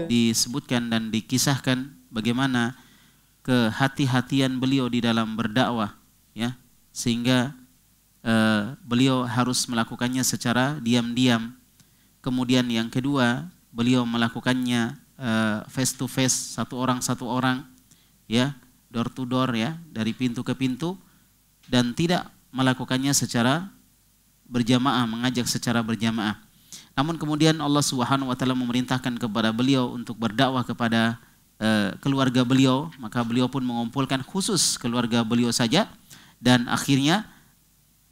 disebutkan dan dikisahkan bagaimana kehati-hatian beliau di dalam berdakwah, ya, sehingga beliau harus melakukannya secara diam-diam. Kemudian yang kedua, beliau melakukannya face to face, satu orang, ya, door to door, ya, dari pintu ke pintu, dan tidak melakukannya secara berjamaah, mengajak secara berjamaah. Namun kemudian Allah Subhanahu wa taala memerintahkan kepada beliau untuk berdakwah kepada keluarga beliau, maka beliau pun mengumpulkan khusus keluarga beliau saja, dan akhirnya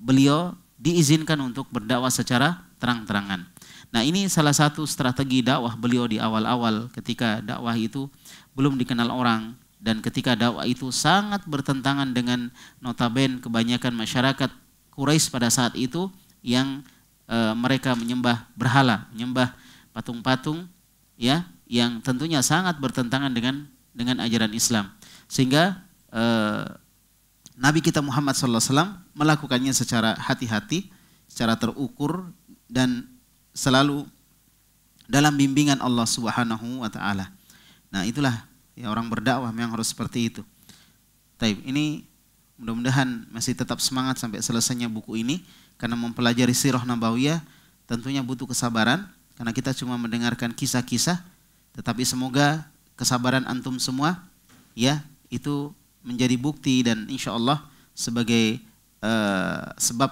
beliau diizinkan untuk berdakwah secara terang-terangan. Nah, ini salah satu strategi dakwah beliau di awal-awal ketika dakwah itu belum dikenal orang, dan ketika dakwah itu sangat bertentangan dengan notabene kebanyakan masyarakat Quraisy pada saat itu yang mereka menyembah berhala, menyembah patung-patung, ya, yang tentunya sangat bertentangan dengan ajaran Islam. Sehingga Nabi kita Muhammad SAW melakukannya secara hati-hati, secara terukur, dan selalu dalam bimbingan Allah Subhanahu wa taala. Nah, itulah ya, orang berdakwah memang harus seperti itu. Taib, ini mudah-mudahan masih tetap semangat sampai selesainya buku ini, karena mempelajari sirah nabawiyah tentunya butuh kesabaran, karena kita cuma mendengarkan kisah-kisah, tetapi semoga kesabaran antum semua, ya, itu menjadi bukti dan insya Allah sebagai sebab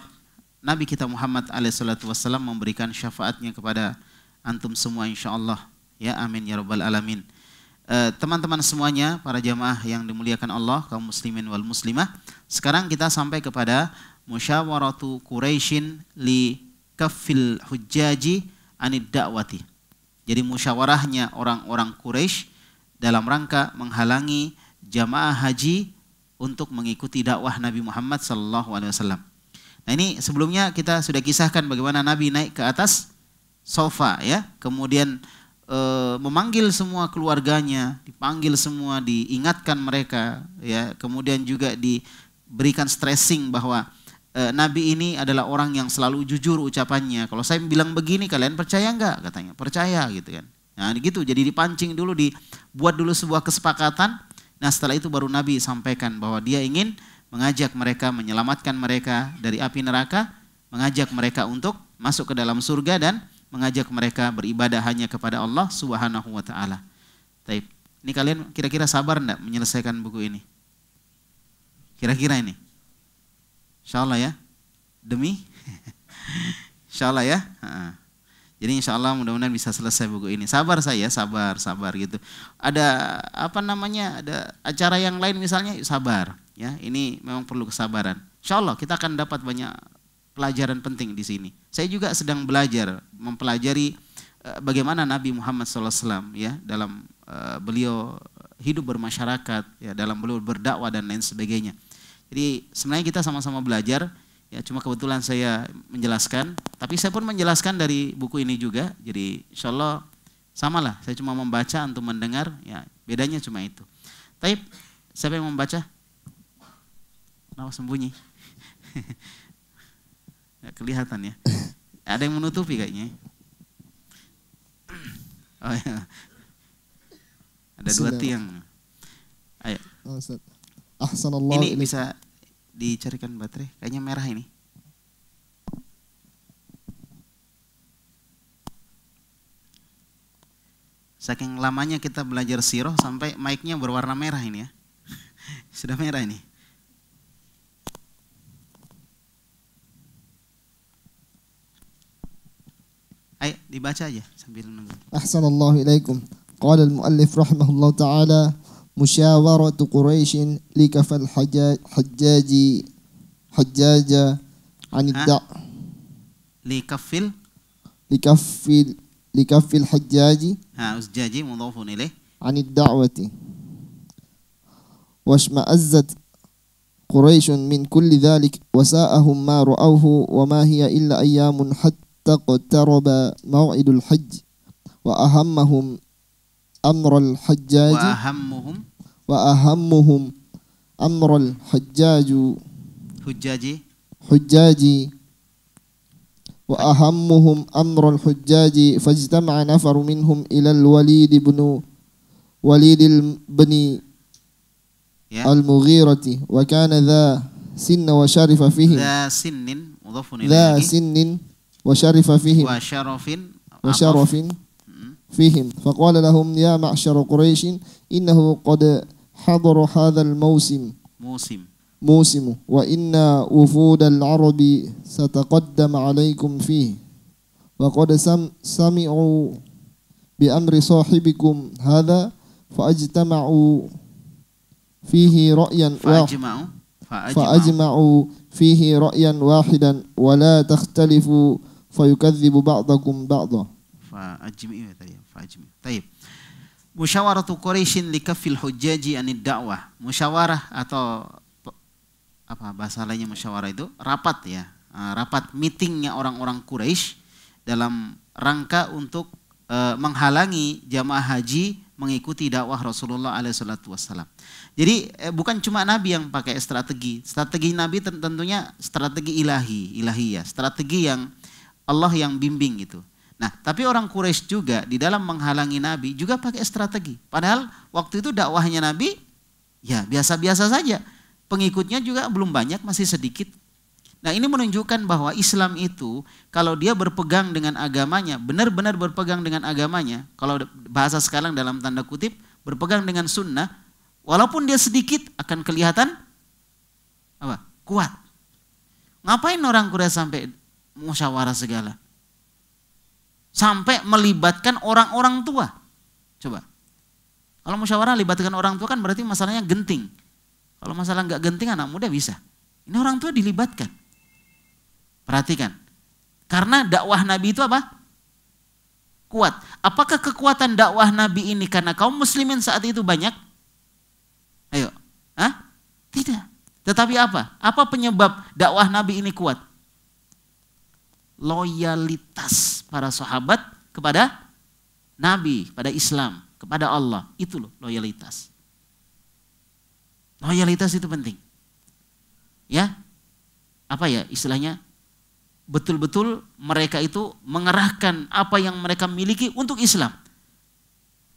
Nabi kita Muhammad alaihissalam memberikan syafaatnya kepada antum semua insya Allah, ya, amin ya rabbal alamin. Teman-teman semuanya, para jamaah yang dimuliakan Allah, kaum muslimin wal muslimah, sekarang kita sampai kepada musyawaratu Quraisyin li kaffil hujjaji anid da'wati. Jadi musyawarahnya orang-orang Quraisy dalam rangka menghalangi jamaah haji untuk mengikuti dakwah Nabi Muhammad SAW. Nah, ini sebelumnya kita sudah kisahkan bagaimana Nabi naik ke atas sofa, ya, kemudian memanggil semua keluarganya, dipanggil semua, diingatkan mereka, ya, kemudian juga diberikan stressing bahwa Nabi ini adalah orang yang selalu jujur ucapannya. Kalau saya bilang begini, kalian percaya enggak? Katanya, percaya, gitu kan. Nah, gitu, jadi dipancing dulu, dibuat dulu sebuah kesepakatan. Nah, setelah itu baru Nabi sampaikan bahwa dia ingin mengajak mereka, menyelamatkan mereka dari api neraka, mengajak mereka untuk masuk ke dalam surga, dan mengajak mereka beribadah hanya kepada Allah Subhanahu wa taala. Taib. Ini kalian kira-kira sabar enggak menyelesaikan buku ini? Kira-kira ini? Insyaallah ya. Demi insyaallah ya. Jadi insyaallah mudah-mudahan bisa selesai buku ini. Sabar saya, sabar gitu. Ada ada acara yang lain misalnya, sabar ya. Ini memang perlu kesabaran. Insyaallah kita akan dapat banyak pelajaran penting di sini. Saya juga sedang belajar, mempelajari bagaimana Nabi Muhammad SAW, ya, dalam beliau hidup bermasyarakat, ya, dalam beliau berdakwah dan lain sebagainya. Jadi sebenarnya kita sama-sama belajar, ya, cuma kebetulan saya menjelaskan, tapi saya pun menjelaskan dari buku ini juga. Jadi insyaallah samalah, saya cuma membaca, antum mendengar, ya, bedanya cuma itu. Taib, siapa yang membaca? Kenapa sembunyi? Nggak kelihatan ya. Ada yang menutupi kayaknya. Oh, ya. Ada dua tiang. Ayo. Ini bisa dicarikan baterai. Kayaknya merah ini. Saking lamanya kita belajar sirah sampai mic-nya berwarna merah ini ya. Sudah merah ini. Ayo dibaca aja sambil nunggu. Ahsanallahu ilaikum. Qala al-muallif rahimahullah ta'ala musyawaratu Quraisyin likafal hajjaja anid likafil hajjaji usjaji mudhafun ilaih anid da'wati washma'azzat Quraisyun min kulli dhalik wasa'ahum ma ra'awhu wa ma hiya illa ayyamun hatta qtaraba maw'idul hajj wa ahammahum amral hajjaji wa ahammuhum amral hujjaji وأهمهم أمر الحجاج فاجتمع نفر منهم إلى الوليد بن المغيرة وكان ذا سن وشرف فيهم ذا سن وشرف فيهم وشرف فيهم فقال لهم يا معشر قريش إنه قد حضر هذا الموسم وإن وفود العرب ستقدم عليكم فيه وقد سمعوا بأمر صاحبكم هذا فأجمعوا فيه رأيا واحدا ولا تختلفوا فيكذب بعضكم بعضا. طيب. Musyawaratu Quraisyin likafil hujjaji anid da'wah. Musyawarah atau apa bahasa lainnya musyawarah itu? Rapat ya. Rapat meetingnya orang-orang Quraisy dalam rangka untuk menghalangi jamaah haji mengikuti dakwah Rasulullah SAW. Jadi bukan cuma Nabi yang pakai strategi. Strategi Nabi tentunya strategi ilahiyah, strategi yang Allah yang bimbing gitu. Nah, tapi orang Quraisy juga di dalam menghalangi Nabi juga pakai strategi. Padahal waktu itu dakwahnya Nabi ya biasa-biasa saja. Pengikutnya juga belum banyak, masih sedikit. Nah, ini menunjukkan bahwa Islam itu kalau dia berpegang dengan agamanya, benar-benar berpegang dengan agamanya, kalau bahasa sekarang dalam tanda kutip, berpegang dengan sunnah, walaupun dia sedikit akan kelihatan apa? Kuat. Ngapain orang Quraisy sampai musyawarah segala? Sampai melibatkan orang-orang tua. Coba. Kalau musyawarah libatkan orang tua kan berarti masalahnya genting. Kalau masalah nggak genting anak muda bisa. Ini orang tua dilibatkan. Perhatikan. Karena dakwah Nabi itu apa? Kuat. Apakah kekuatan dakwah Nabi ini karena kaum muslimin saat itu banyak? Ayo. Hah? Tidak. Tetapi apa? Apa penyebab dakwah Nabi ini kuat? Loyalitas para sahabat kepada Nabi, pada Islam, kepada Allah. Itu loh loyalitas. Loyalitas itu penting. Ya. Apa ya istilahnya? Betul-betul mereka itu mengerahkan apa yang mereka miliki untuk Islam.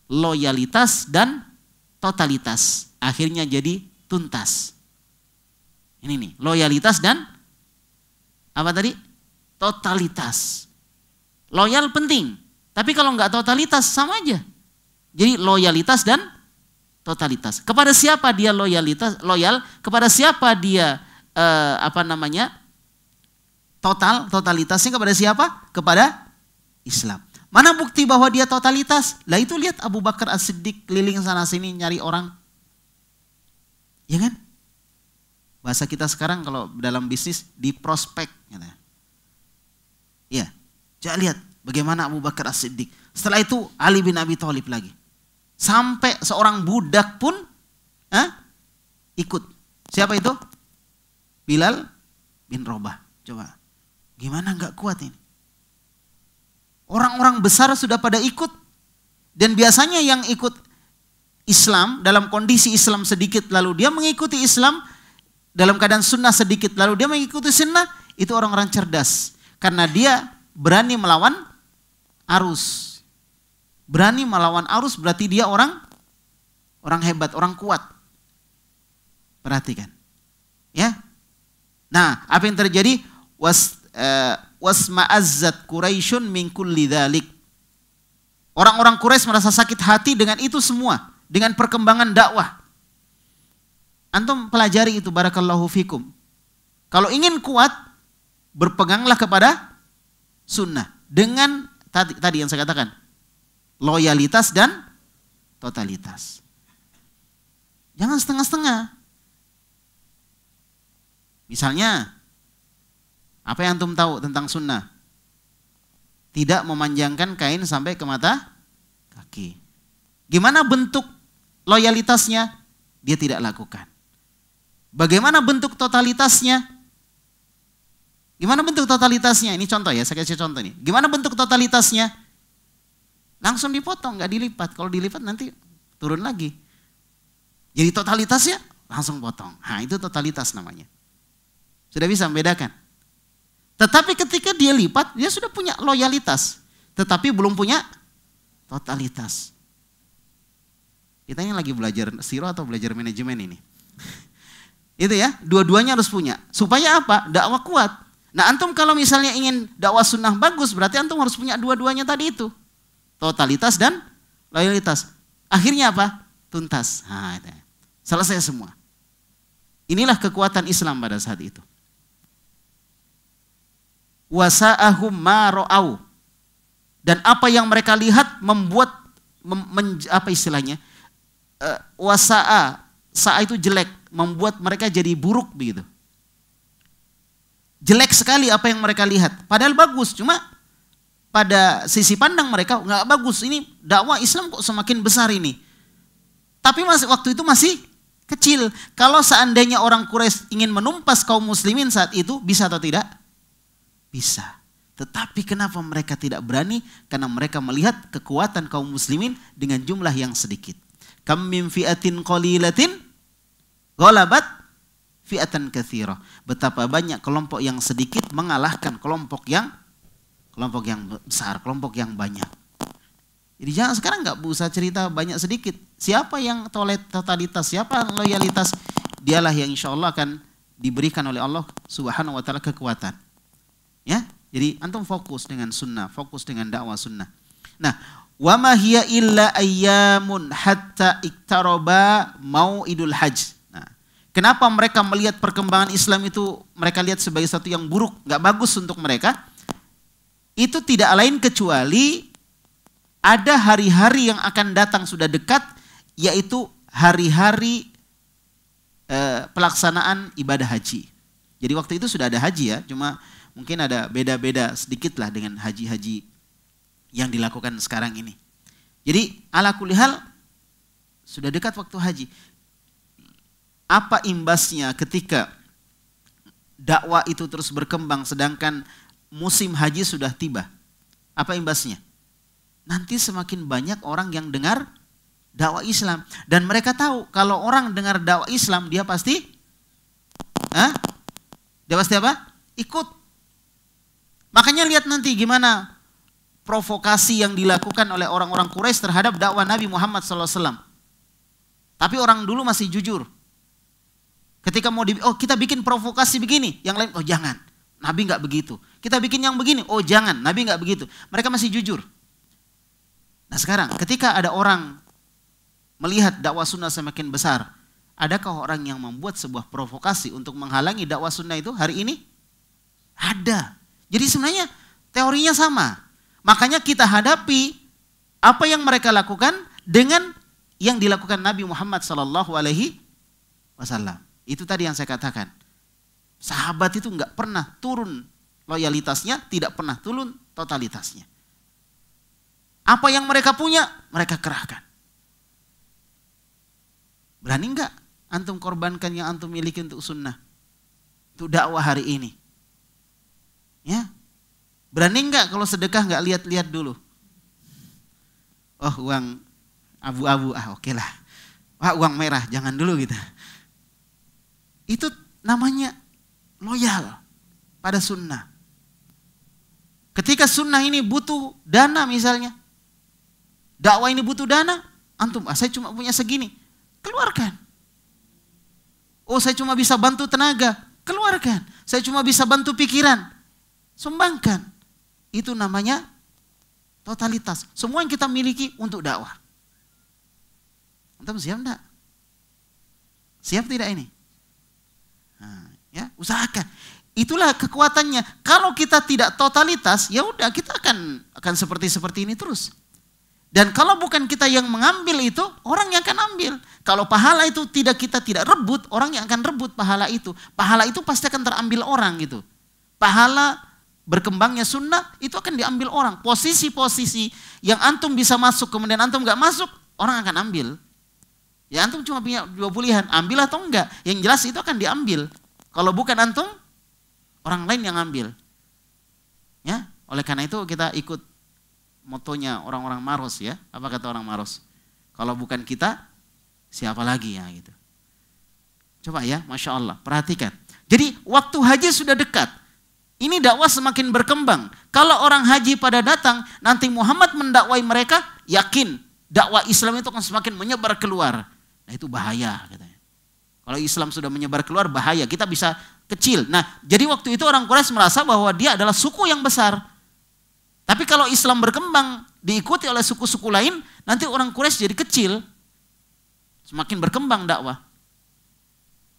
Loyalitas dan totalitas. Akhirnya jadi tuntas. Ini nih, loyalitas dan apa tadi? Totalitas. Loyal penting, tapi kalau nggak totalitas sama aja. Jadi loyalitas dan totalitas. Kepada siapa dia loyal? Kepada siapa dia totalitasnya kepada siapa? Kepada Islam. Mana bukti bahwa dia totalitas? Lah itu lihat Abu Bakar As-Siddiq keliling sana sini nyari orang. Ya kan? Bahasa kita sekarang kalau dalam bisnis di prospek. Ya, coba lihat bagaimana Abu Bakar As-Siddiq. Setelah itu Ali bin Abi Thalib lagi. Sampai seorang budak pun ikut. Siapa itu? Bilal bin Rabah. Coba, gimana nggak kuat ini? Orang-orang besar sudah pada ikut. Dan biasanya yang ikut Islam dalam kondisi Islam sedikit lalu dia mengikuti Islam dalam keadaan sunnah sedikit lalu dia mengikuti sunnah, itu orang-orang cerdas. Karena dia berani melawan arus. Berani melawan arus berarti dia orang hebat, orang kuat. Perhatikan. Ya. Nah, apa yang terjadi? Wasma'azzat Quraisyun min kulli dzalik. Orang-orang Quraisy merasa sakit hati dengan itu semua, dengan perkembangan dakwah. Antum pelajari itu barakallahu fikum. Kalau ingin kuat, berpeganglah kepada sunnah dengan tadi yang saya katakan, loyalitas dan totalitas. Jangan setengah-setengah. Misalnya, apa yang antum tahu tentang sunnah? Tidak memanjangkan kain sampai ke mata kaki. Gimana bentuk loyalitasnya? Dia tidak lakukan. Bagaimana bentuk totalitasnya? Gimana bentuk totalitasnya? Ini contoh ya, saya kasih contoh nih. Gimana bentuk totalitasnya? Langsung dipotong, nggak dilipat. Kalau dilipat nanti turun lagi. Jadi totalitasnya langsung potong. Nah, itu totalitas namanya. Sudah bisa membedakan. Tetapi ketika dia lipat, dia sudah punya loyalitas. Tetapi belum punya totalitas. Kita ini lagi belajar siro atau belajar manajemen ini. Itu ya, dua-duanya harus punya. Supaya apa? Dakwah kuat. Nah antum kalau misalnya ingin dakwah sunnah bagus, berarti antum harus punya dua-duanya tadi itu. Totalitas dan loyalitas. Akhirnya apa? Tuntas. Nah, itu. Selesai semua. Inilah kekuatan Islam pada saat itu. Wasa'ahum ma ra'au. Dan apa yang mereka lihat membuat apa istilahnya? Wasa'a, sa'a itu jelek, membuat mereka jadi buruk begitu. Jelek sekali apa yang mereka lihat. Padahal bagus, cuma pada sisi pandang mereka nggak bagus. Ini dakwah Islam kok semakin besar ini. Tapi waktu itu masih kecil. Kalau seandainya orang Quraisy ingin menumpas kaum muslimin saat itu, bisa atau tidak? Bisa. Tetapi kenapa mereka tidak berani? Karena mereka melihat kekuatan kaum muslimin dengan jumlah yang sedikit. Kam min fi'atin qalilatin ghalabat fi'atan katsira. Betapa banyak kelompok yang sedikit mengalahkan kelompok yang besar, kelompok yang banyak. Jadi jangan sekarang nggak usah cerita banyak sedikit. Siapa yang totalitas, siapa yang loyalitas, dialah yang insya Allah akan diberikan oleh Allah Subhanahu wa taala kekuatan. Ya, jadi antum fokus dengan sunnah, fokus dengan dakwah sunnah. Nah, wa ma hiya illa ayyamun hatta iktaraba mau'idul hajj. Nah, kenapa mereka melihat perkembangan Islam itu mereka lihat sebagai sesuatu yang buruk, nggak bagus untuk mereka? Itu tidak lain kecuali ada hari-hari yang akan datang sudah dekat, yaitu hari-hari pelaksanaan ibadah haji. Jadi waktu itu sudah ada haji ya, cuma mungkin ada beda-beda sedikit lah dengan haji-haji yang dilakukan sekarang ini. Jadi ala kulli hal sudah dekat waktu haji. Apa imbasnya ketika dakwah itu terus berkembang sedangkan musim haji sudah tiba? Apa imbasnya? Nanti semakin banyak orang yang dengar dakwah Islam. Dan mereka tahu kalau orang dengar dakwah Islam dia pasti apa? Ikut. Makanya lihat nanti gimana provokasi yang dilakukan oleh orang-orang Quraisy terhadap dakwah Nabi Muhammad SAW. Tapi orang dulu masih jujur. Ketika mau kita bikin provokasi begini, yang lain, oh jangan, Nabi nggak begitu. Kita bikin yang begini, oh jangan, Nabi nggak begitu. Mereka masih jujur. Nah sekarang ketika ada orang melihat dakwah sunnah semakin besar, adakah orang yang membuat sebuah provokasi untuk menghalangi dakwah sunnah itu hari ini? Ada. Jadi sebenarnya teorinya sama. Makanya kita hadapi apa yang mereka lakukan dengan yang dilakukan Nabi Muhammad SAW. Itu tadi yang saya katakan. Sahabat itu nggak pernah turun loyalitasnya, tidak pernah turun totalitasnya. Apa yang mereka punya, mereka kerahkan. Berani nggak antum korbankan yang antum miliki untuk sunnah, untuk dakwah hari ini? Ya, berani nggak kalau sedekah nggak lihat-lihat dulu? Oh uang abu-abu, oke lah. Wah uang merah jangan dulu gitu. Itu namanya loyal pada sunnah. Ketika sunnah ini butuh dana misalnya, dakwah ini butuh dana, antum, saya cuma punya segini, keluarkan. Oh saya cuma bisa bantu tenaga, keluarkan. Saya cuma bisa bantu pikiran, sumbangkan. Itu namanya totalitas. Semua yang kita miliki untuk dakwah. Antum siap enggak? Siap tidak ini? Nah, ya, usahakan. Itulah kekuatannya. Kalau kita tidak totalitas, ya udah kita akan seperti ini terus. Dan kalau bukan kita yang mengambil itu, orang yang akan ambil. Kalau pahala itu kita tidak rebut, orang yang akan rebut pahala itu. Pahala itu pasti akan terambil orang gitu. Pahala berkembangnya sunnah itu akan diambil orang. Posisi-posisi yang antum bisa masuk kemudian antum nggak masuk, orang akan ambil. Ya antum cuma punya dua pilihan, ambil atau enggak. Yang jelas itu akan diambil. Kalau bukan antum, orang lain yang ambil. Ya, oleh karena itu kita ikut motonya orang-orang Maros ya. Apa kata orang Maros? Kalau bukan kita, siapa lagi ya gitu. Coba ya, Masya Allah, perhatikan. Jadi waktu haji sudah dekat. Ini dakwah semakin berkembang. Kalau orang haji pada datang, nanti Muhammad mendakwai mereka, yakin dakwah Islam itu akan semakin menyebar keluar. Nah itu bahaya katanya. Kalau Islam sudah menyebar keluar bahaya, kita bisa kecil. Nah jadi waktu itu orang Quraisy merasa bahwa dia adalah suku yang besar. Tapi kalau Islam berkembang, diikuti oleh suku-suku lain, nanti orang Quraisy jadi kecil. Semakin berkembang dakwah.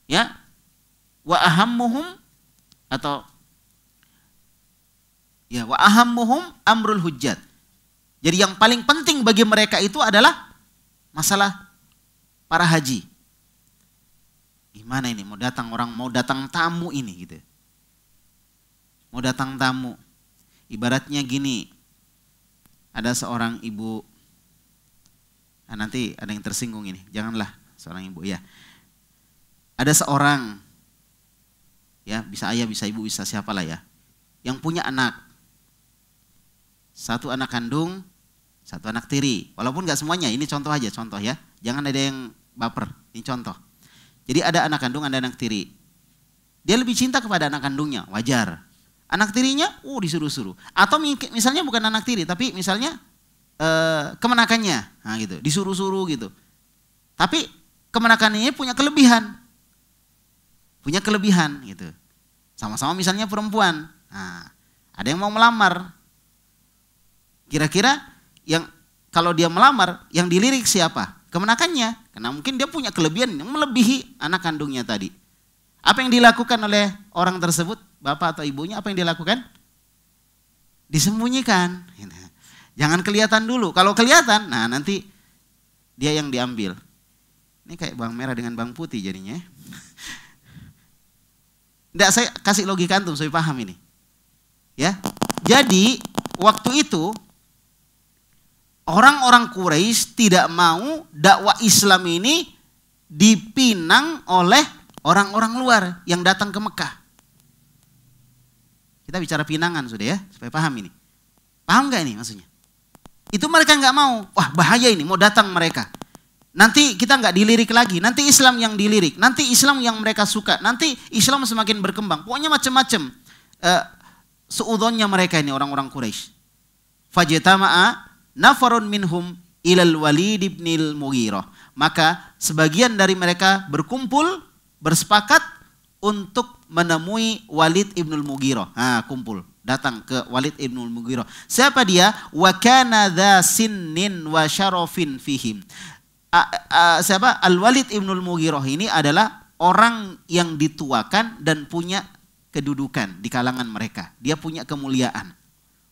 Ya. Wa ahammuhum atau ya wa ahammuhum amrul hujjat. Jadi yang paling penting bagi mereka itu adalah masalah para haji. Gimana ini mau datang tamu ini gitu. Mau datang tamu. Ibaratnya gini. Ada seorang ibu, nah nanti ada yang tersinggung ini. Janganlah seorang ibu ya. Ada seorang ya, bisa ayah, bisa ibu, bisa siapalah ya, yang punya anak. Satu anak kandung, satu anak tiri. Walaupun gak semuanya, ini contoh aja, contoh ya. Jangan ada yang baper, ini contoh. Jadi ada anak kandung, ada anak tiri. Dia lebih cinta kepada anak kandungnya, wajar. Anak tirinya, disuruh-suruh. Atau misalnya bukan anak tiri, tapi misalnya kemenakannya, nah gitu, disuruh-suruh gitu. Tapi kemenakannya punya kelebihan. Punya kelebihan gitu. Sama-sama misalnya perempuan. Nah, ada yang mau melamar. Kira-kira yang kalau dia melamar, yang dilirik siapa? Kemenakannya. Karena mungkin dia punya kelebihan yang melebihi anak kandungnya tadi. Apa yang dilakukan oleh orang tersebut? Bapak atau ibunya apa yang dilakukan? Disembunyikan. Jangan kelihatan dulu. Kalau kelihatan, nah nanti dia yang diambil. Ini kayak bawang merah dengan bawang putih jadinya. Nggak, saya kasih logika antum supaya paham ini. Ya. Jadi waktu itu orang-orang Quraisy tidak mau dakwah Islam ini dipinang oleh orang-orang luar yang datang ke Mekah. Kita bicara pinangan sudah ya, supaya paham ini. Paham nggak ini maksudnya? Itu mereka nggak mau. Wah bahaya ini, mau datang mereka. Nanti kita nggak dilirik lagi. Nanti Islam yang dilirik. Nanti Islam yang mereka suka. Nanti Islam semakin berkembang. Pokoknya macam-macam. Seudonnya mereka ini orang-orang Quraisy. Fajtama'a nafarun minhum ilal Walid ibnil Mughirah. Maka sebagian dari mereka berkumpul, bersepakat untuk menemui Walid ibnul Mughirah. Kumpul, datang ke Walid ibnul Mughirah. Siapa dia? Wa kana dha sinnin wa syarafin fihim. Siapa? Al-Walid ibnul Mughirah ini adalah orang yang dituakan dan punya kedudukan di kalangan mereka. Dia punya kemuliaan.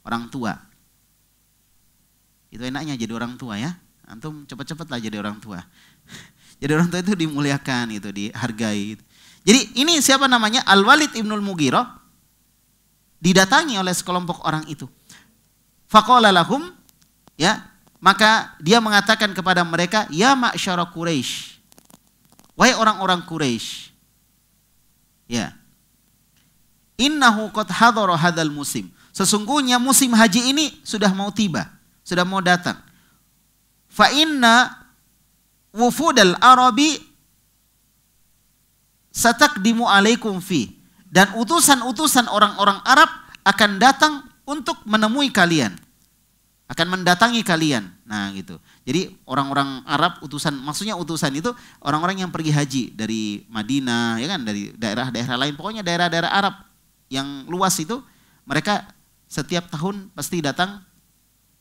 Orang tua. Itu enaknya jadi orang tua ya. Antum cepat-cepat lah jadi orang tua. Jadi orang tua itu dimuliakan, itu dihargai. Jadi ini siapa namanya? Al-Walid ibnul Mughirah didatangi oleh sekelompok orang itu. Faqala lahum, ya, maka dia mengatakan kepada mereka, ya ma'syara Quraisy. Wahai orang-orang Quraisy. Ya. Innahu qad hadara hadzal musim. Sesungguhnya musim haji ini sudah mau tiba, sudah mau datang. Fa inna wufudal arabi sataqdimu alaikum fi. Dan utusan-utusan orang-orang Arab akan datang untuk menemui kalian. Akan mendatangi kalian. Nah gitu. Jadi orang-orang Arab utusan, maksudnya utusan itu orang-orang yang pergi haji dari Madinah, ya kan, dari daerah-daerah lain, pokoknya daerah-daerah Arab yang luas itu, mereka setiap tahun pasti datang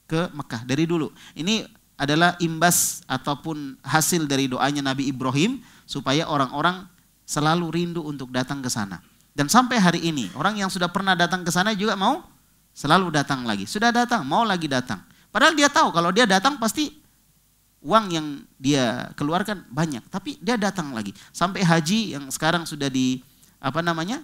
ke Mekah dari dulu. Ini adalah imbas ataupun hasil dari doanya Nabi Ibrahim supaya orang-orang selalu rindu untuk datang ke sana. Dan sampai hari ini orang yang sudah pernah datang ke sana juga mau selalu datang lagi. Sudah datang, mau lagi datang. Padahal dia tahu kalau dia datang pasti uang yang dia keluarkan banyak. Tapi dia datang lagi. Sampai haji yang sekarang sudah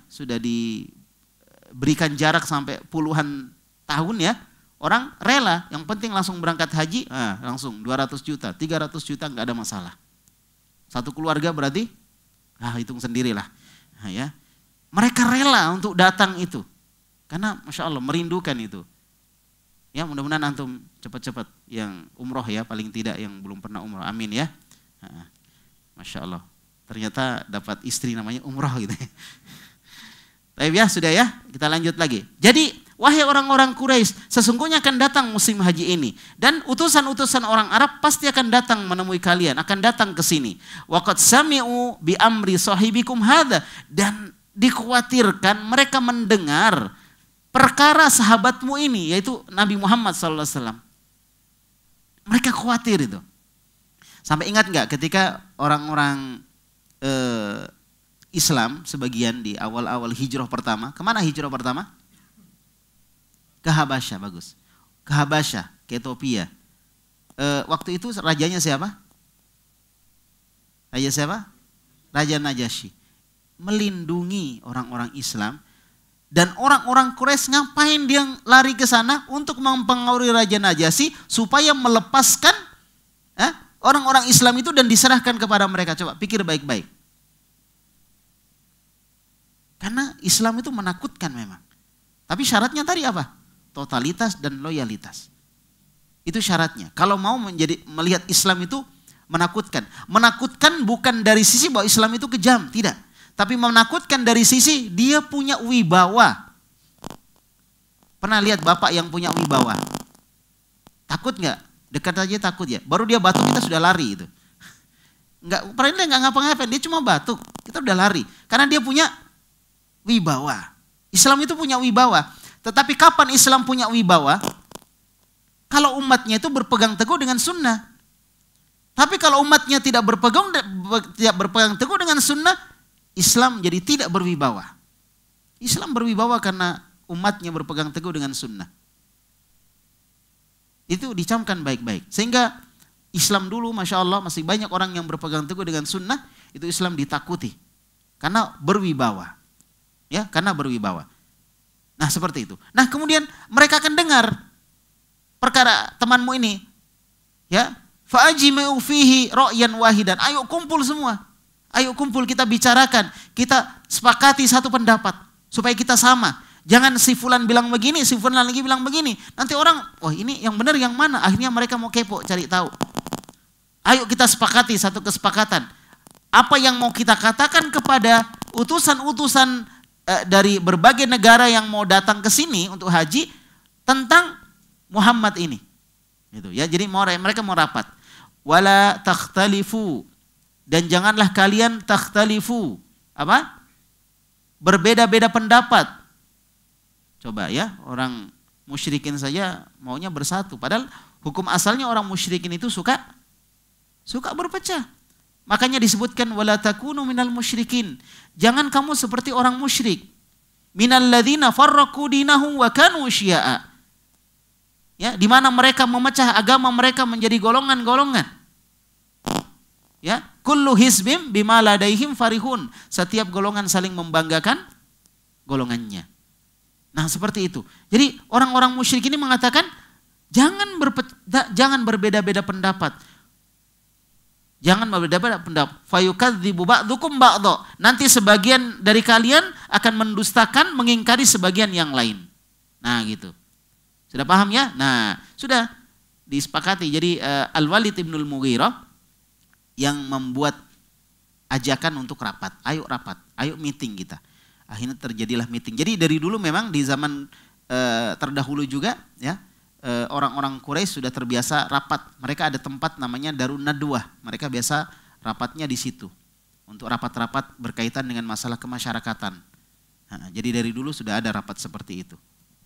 sudah diberikan jarak sampai puluhan tahun ya. Orang rela, yang penting langsung berangkat haji, langsung 200 juta, 300 juta nggak ada masalah. Satu keluarga berarti, hitung sendirilah. Ya. Mereka rela untuk datang itu. Karena Masya Allah merindukan itu. Ya mudah-mudahan antum cepat-cepat yang umroh ya, paling tidak yang belum pernah umroh. Amin ya. Masya Allah. Ternyata dapat istri namanya umroh gitu. Baik ya, sudah ya. Kita lanjut lagi. Jadi, wahai orang-orang Quraisy, sesungguhnya akan datang musim haji ini dan utusan-utusan orang Arab pasti akan datang menemui kalian, akan datang ke sini. Waqad sami'u bi amri sahibikum hadza, dan dikhawatirkan mereka mendengar perkara sahabatmu ini, yaitu Nabi Muhammad SAW. Mereka khawatir itu. Sampai ingat nggak ketika orang-orang Islam sebagian di awal-awal hijrah pertama, kemana hijrah pertama? Ke Habasyah, bagus. Ke Habasyah, ke Ethiopia. Waktu itu rajanya siapa? Raja siapa? Raja Najasyi. Melindungi orang-orang Islam. Dan orang-orang Quraisy ngapain dia lari ke sana? Untuk mempengaruhi Raja Najasyi supaya melepaskan orang-orang Islam itu dan diserahkan kepada mereka. Coba pikir baik-baik. Karena Islam itu menakutkan memang. Tapi syaratnya tadi apa? Totalitas dan loyalitas. Itu syaratnya. Kalau mau melihat Islam itu menakutkan. Menakutkan bukan dari sisi bahwa Islam itu kejam, tidak. Tapi menakutkan dari sisi dia punya wibawa. Pernah lihat bapak yang punya wibawa? Takut nggak? Dekat aja takut ya. Baru dia batuk kita sudah lari itu. Pernah nggak ngapa-ngapain, dia cuma batuk, kita udah lari. Karena dia punya wibawa. Islam itu punya wibawa. Tetapi kapan Islam punya wibawa? Kalau umatnya itu berpegang teguh dengan sunnah. Tapi kalau umatnya tidak berpegang teguh dengan sunnah, Islam jadi tidak berwibawa. Islam berwibawa karena umatnya berpegang teguh dengan sunnah. Itu dicamkan baik-baik. Sehingga Islam dulu Masya Allah masih banyak orang yang berpegang teguh dengan sunnah. Itu Islam ditakuti. Karena berwibawa. Ya, karena berwibawa. Nah seperti itu. Nah kemudian mereka akan dengar perkara temanmu ini. Ya, fa'ajima'u fihi ra'yan wahidan. Ayo kumpul semua. Ayo kumpul, kita bicarakan. Kita sepakati satu pendapat. Supaya kita sama. Jangan si fulan bilang begini, si fulan lagi bilang begini. Nanti orang, oh ini yang benar yang mana? Akhirnya mereka mau kepo, cari tahu. Ayo kita sepakati satu kesepakatan. Apa yang mau kita katakan kepada utusan-utusan dari berbagai negara yang mau datang ke sini untuk haji tentang Muhammad ini. Gitu ya. Jadi mereka mau rapat. Wala takhtalifu, dan janganlah kalian takhtalifu. Apa? Berbeda-beda pendapat. Coba ya, orang musyrikin saja maunya bersatu. Padahal hukum asalnya orang musyrikin itu suka berpecah. Makanya disebutkan wala takunu minal musyrikin. Jangan kamu seperti orang musyrik. Minal ladzina farraqu dinahum wa kanu syi'a. Ya, di mana mereka memecah agama mereka menjadi golongan-golongan. Ya, kullu hizbim bima ladaihim farihun. Setiap golongan saling membanggakan golongannya. Nah, seperti itu. Jadi orang-orang musyrik ini mengatakan jangan berbeda-beda pendapat. Jangan berbeda-beda pendapat. Fayukadzibu ba'dukum ba'dha. Nanti sebagian dari kalian akan mendustakan, mengingkari sebagian yang lain. Nah, gitu. Sudah paham ya? Nah, sudah disepakati. Jadi Al-Walid Ibnul Mughirah yang membuat ajakan untuk rapat. Ayo rapat, ayo meeting kita. Akhirnya terjadilah meeting. Jadi dari dulu memang di zaman terdahulu juga ya, orang-orang Quraisy sudah terbiasa rapat. Mereka ada tempat namanya Darun Nadwah. Mereka biasa rapatnya di situ. Untuk rapat-rapat berkaitan dengan masalah kemasyarakatan. Nah, jadi dari dulu sudah ada rapat seperti itu.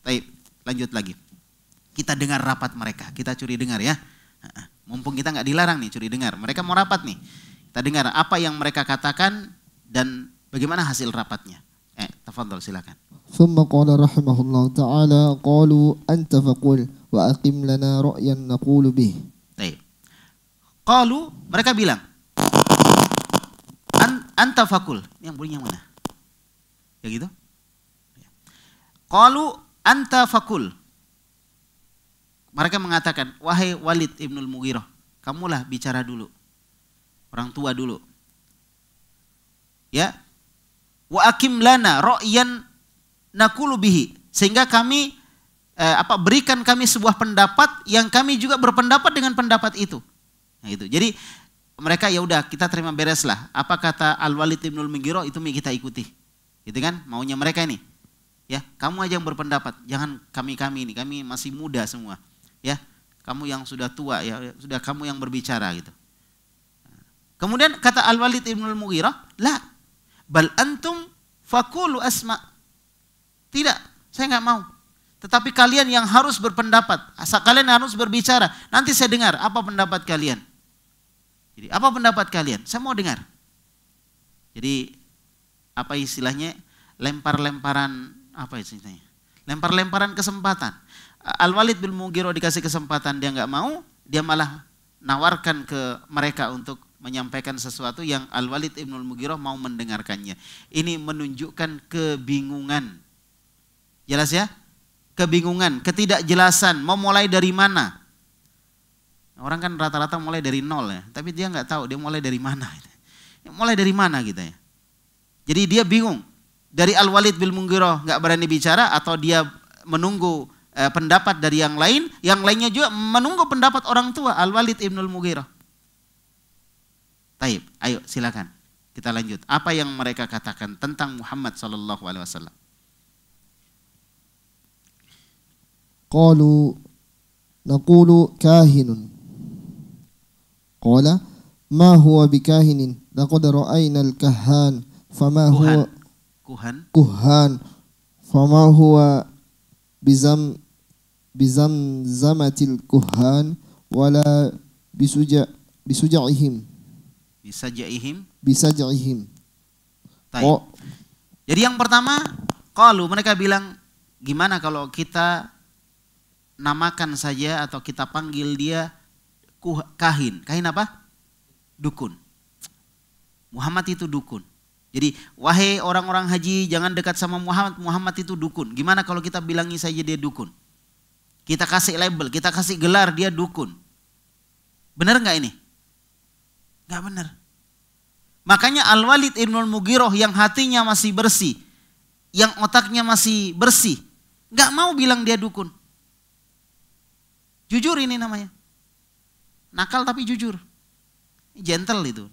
Baik, lanjut lagi. Kita dengar rapat mereka. Kita curi dengar ya. Mumpung kita nggak dilarang nih curi dengar. Mereka mau rapat nih. Kita dengar apa yang mereka katakan dan bagaimana hasil rapatnya. Tafadhol silakan. ثم قال رحمه الله تعالى قالوا أنت فقل وأقم لنا رأيا نقول به. Baik. Qalu, mereka bilang anta faqul. Yang bunyi yang mana? Ya gitu. Qalu anta faqul. Mereka mengatakan, wahai Walid Ibnul Mughirah, kamulah bicara dulu. Orang tua dulu. Ya. Wa aqim lana ra'yan naqulu bihi, sehingga kami berikan kami sebuah pendapat yang kami juga berpendapat dengan pendapat itu. Nah, gitu. Jadi mereka ya udah kita terima bereslah. Apa kata Al-Walid Ibnul Mughirah itu kita ikuti. Gitu kan? Maunya mereka ini. Ya, kamu aja yang berpendapat, jangan kami ini, kami masih muda semua. Ya, kamu yang sudah tua ya, sudah kamu yang berbicara gitu. Kemudian kata Al-Walid ibn al-Mughirah, la, bal antum faqulu asma. Tidak, saya nggak mau. Tetapi kalian yang harus berpendapat, kalian harus berbicara. Nanti saya dengar apa pendapat kalian. Jadi apa pendapat kalian? Saya mau dengar. Jadi apa istilahnya? Lempar-lemparan apa istilahnya? Lempar-lemparan kesempatan. Al-Walid bin Mughirah dikasih kesempatan, dia nggak mau, dia malah nawarkan ke mereka untuk menyampaikan sesuatu yang Al-Walid ibn Mughirah mau mendengarkannya. Ini menunjukkan kebingungan. Jelas ya? Kebingungan, ketidakjelasan, mau mulai dari mana? Orang kan rata-rata mulai dari nol ya, tapi dia nggak tahu dia mulai dari mana. Mulai dari mana gitu ya? Jadi dia bingung. Dari Al-Walid bin Mughirah nggak berani bicara, atau dia menunggu pendapat dari yang lain, yang lainnya juga menunggu pendapat orang tua Al-Walid ibn Mughirah. Taib, ayo silakan kita lanjut. Apa yang mereka katakan tentang Muhammad sallallahu alaihi wasallam? Qalu naqulu kahinun. Qala ma huwa bikahinin laqad ra'ayna al-kahhan fama huwa kuhan fama huwa bizamzamatil kuhan wala bisuja'ihim. Jadi yang pertama, qalu, mereka bilang, gimana kalau kita namakan saja atau kita panggil dia kahin. Kahin apa? Dukun. Muhammad itu dukun. Jadi wahai orang-orang haji, jangan dekat sama Muhammad. Muhammad itu dukun. Gimana kalau kita bilangi saja dia dukun? Kita kasih label, kita kasih gelar dia dukun. Benar nggak ini? Nggak benar. Makanya Al-Walid ibn Mughirah yang hatinya masih bersih, yang otaknya masih bersih, nggak mau bilang dia dukun. Jujur ini namanya. Nakal tapi jujur. Gentle itu.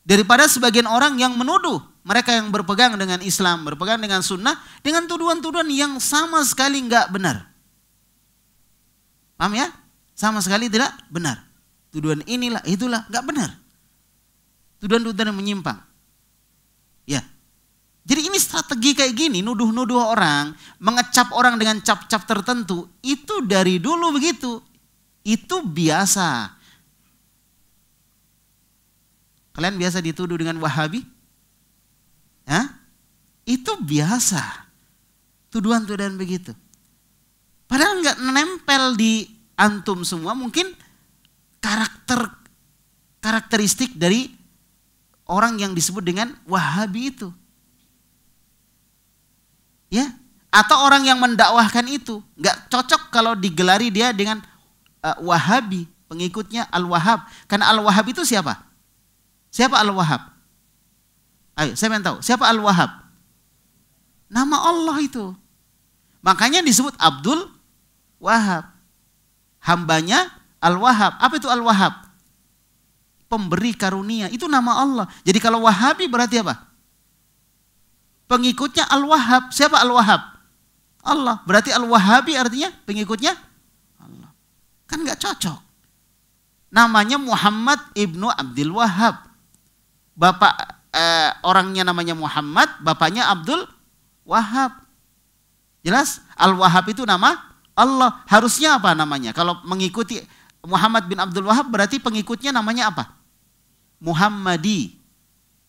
Daripada sebagian orang yang menuduh mereka yang berpegang dengan Islam, berpegang dengan sunnah, dengan tuduhan-tuduhan yang sama sekali nggak benar. Paham ya? Sama sekali tidak benar. Tuduhan inilah, itulah, nggak benar. Tuduhan-tuduhan yang menyimpang. Ya. Jadi ini strategi kayak gini, nuduh-nuduh orang, mengecap orang dengan cap-cap tertentu, itu dari dulu begitu. Itu biasa. Kalian biasa dituduh dengan Wahabi? Hah? Itu biasa. Tuduhan-tuduhan begitu. Padahal nggak nempel di antum semua, mungkin karakteristik dari orang yang disebut dengan Wahabi itu. Ya, atau orang yang mendakwahkan itu nggak cocok kalau digelari dia dengan Wahabi, pengikutnya Al-Wahhab. Karena Al-Wahhab itu siapa? Siapa Al-Wahhab? Ayo, saya ingin tahu. Siapa Al-Wahhab? Nama Allah itu. Makanya disebut Abdul Wahhab. Hambanya Al-Wahhab. Apa itu Al-Wahhab? Pemberi karunia. Itu nama Allah. Jadi kalau Wahabi berarti apa? Pengikutnya Al-Wahhab. Siapa Al-Wahhab? Allah. Berarti Al-Wahabi artinya pengikutnya Allah. Kan nggak cocok. Namanya Muhammad ibnu Abdul Wahhab. Bapak orangnya namanya Muhammad, bapaknya Abdul Wahhab. Jelas? Al-Wahhab itu nama Allah. Harusnya apa namanya? Kalau mengikuti Muhammad bin Abdul Wahhab berarti pengikutnya namanya apa? Muhammadi.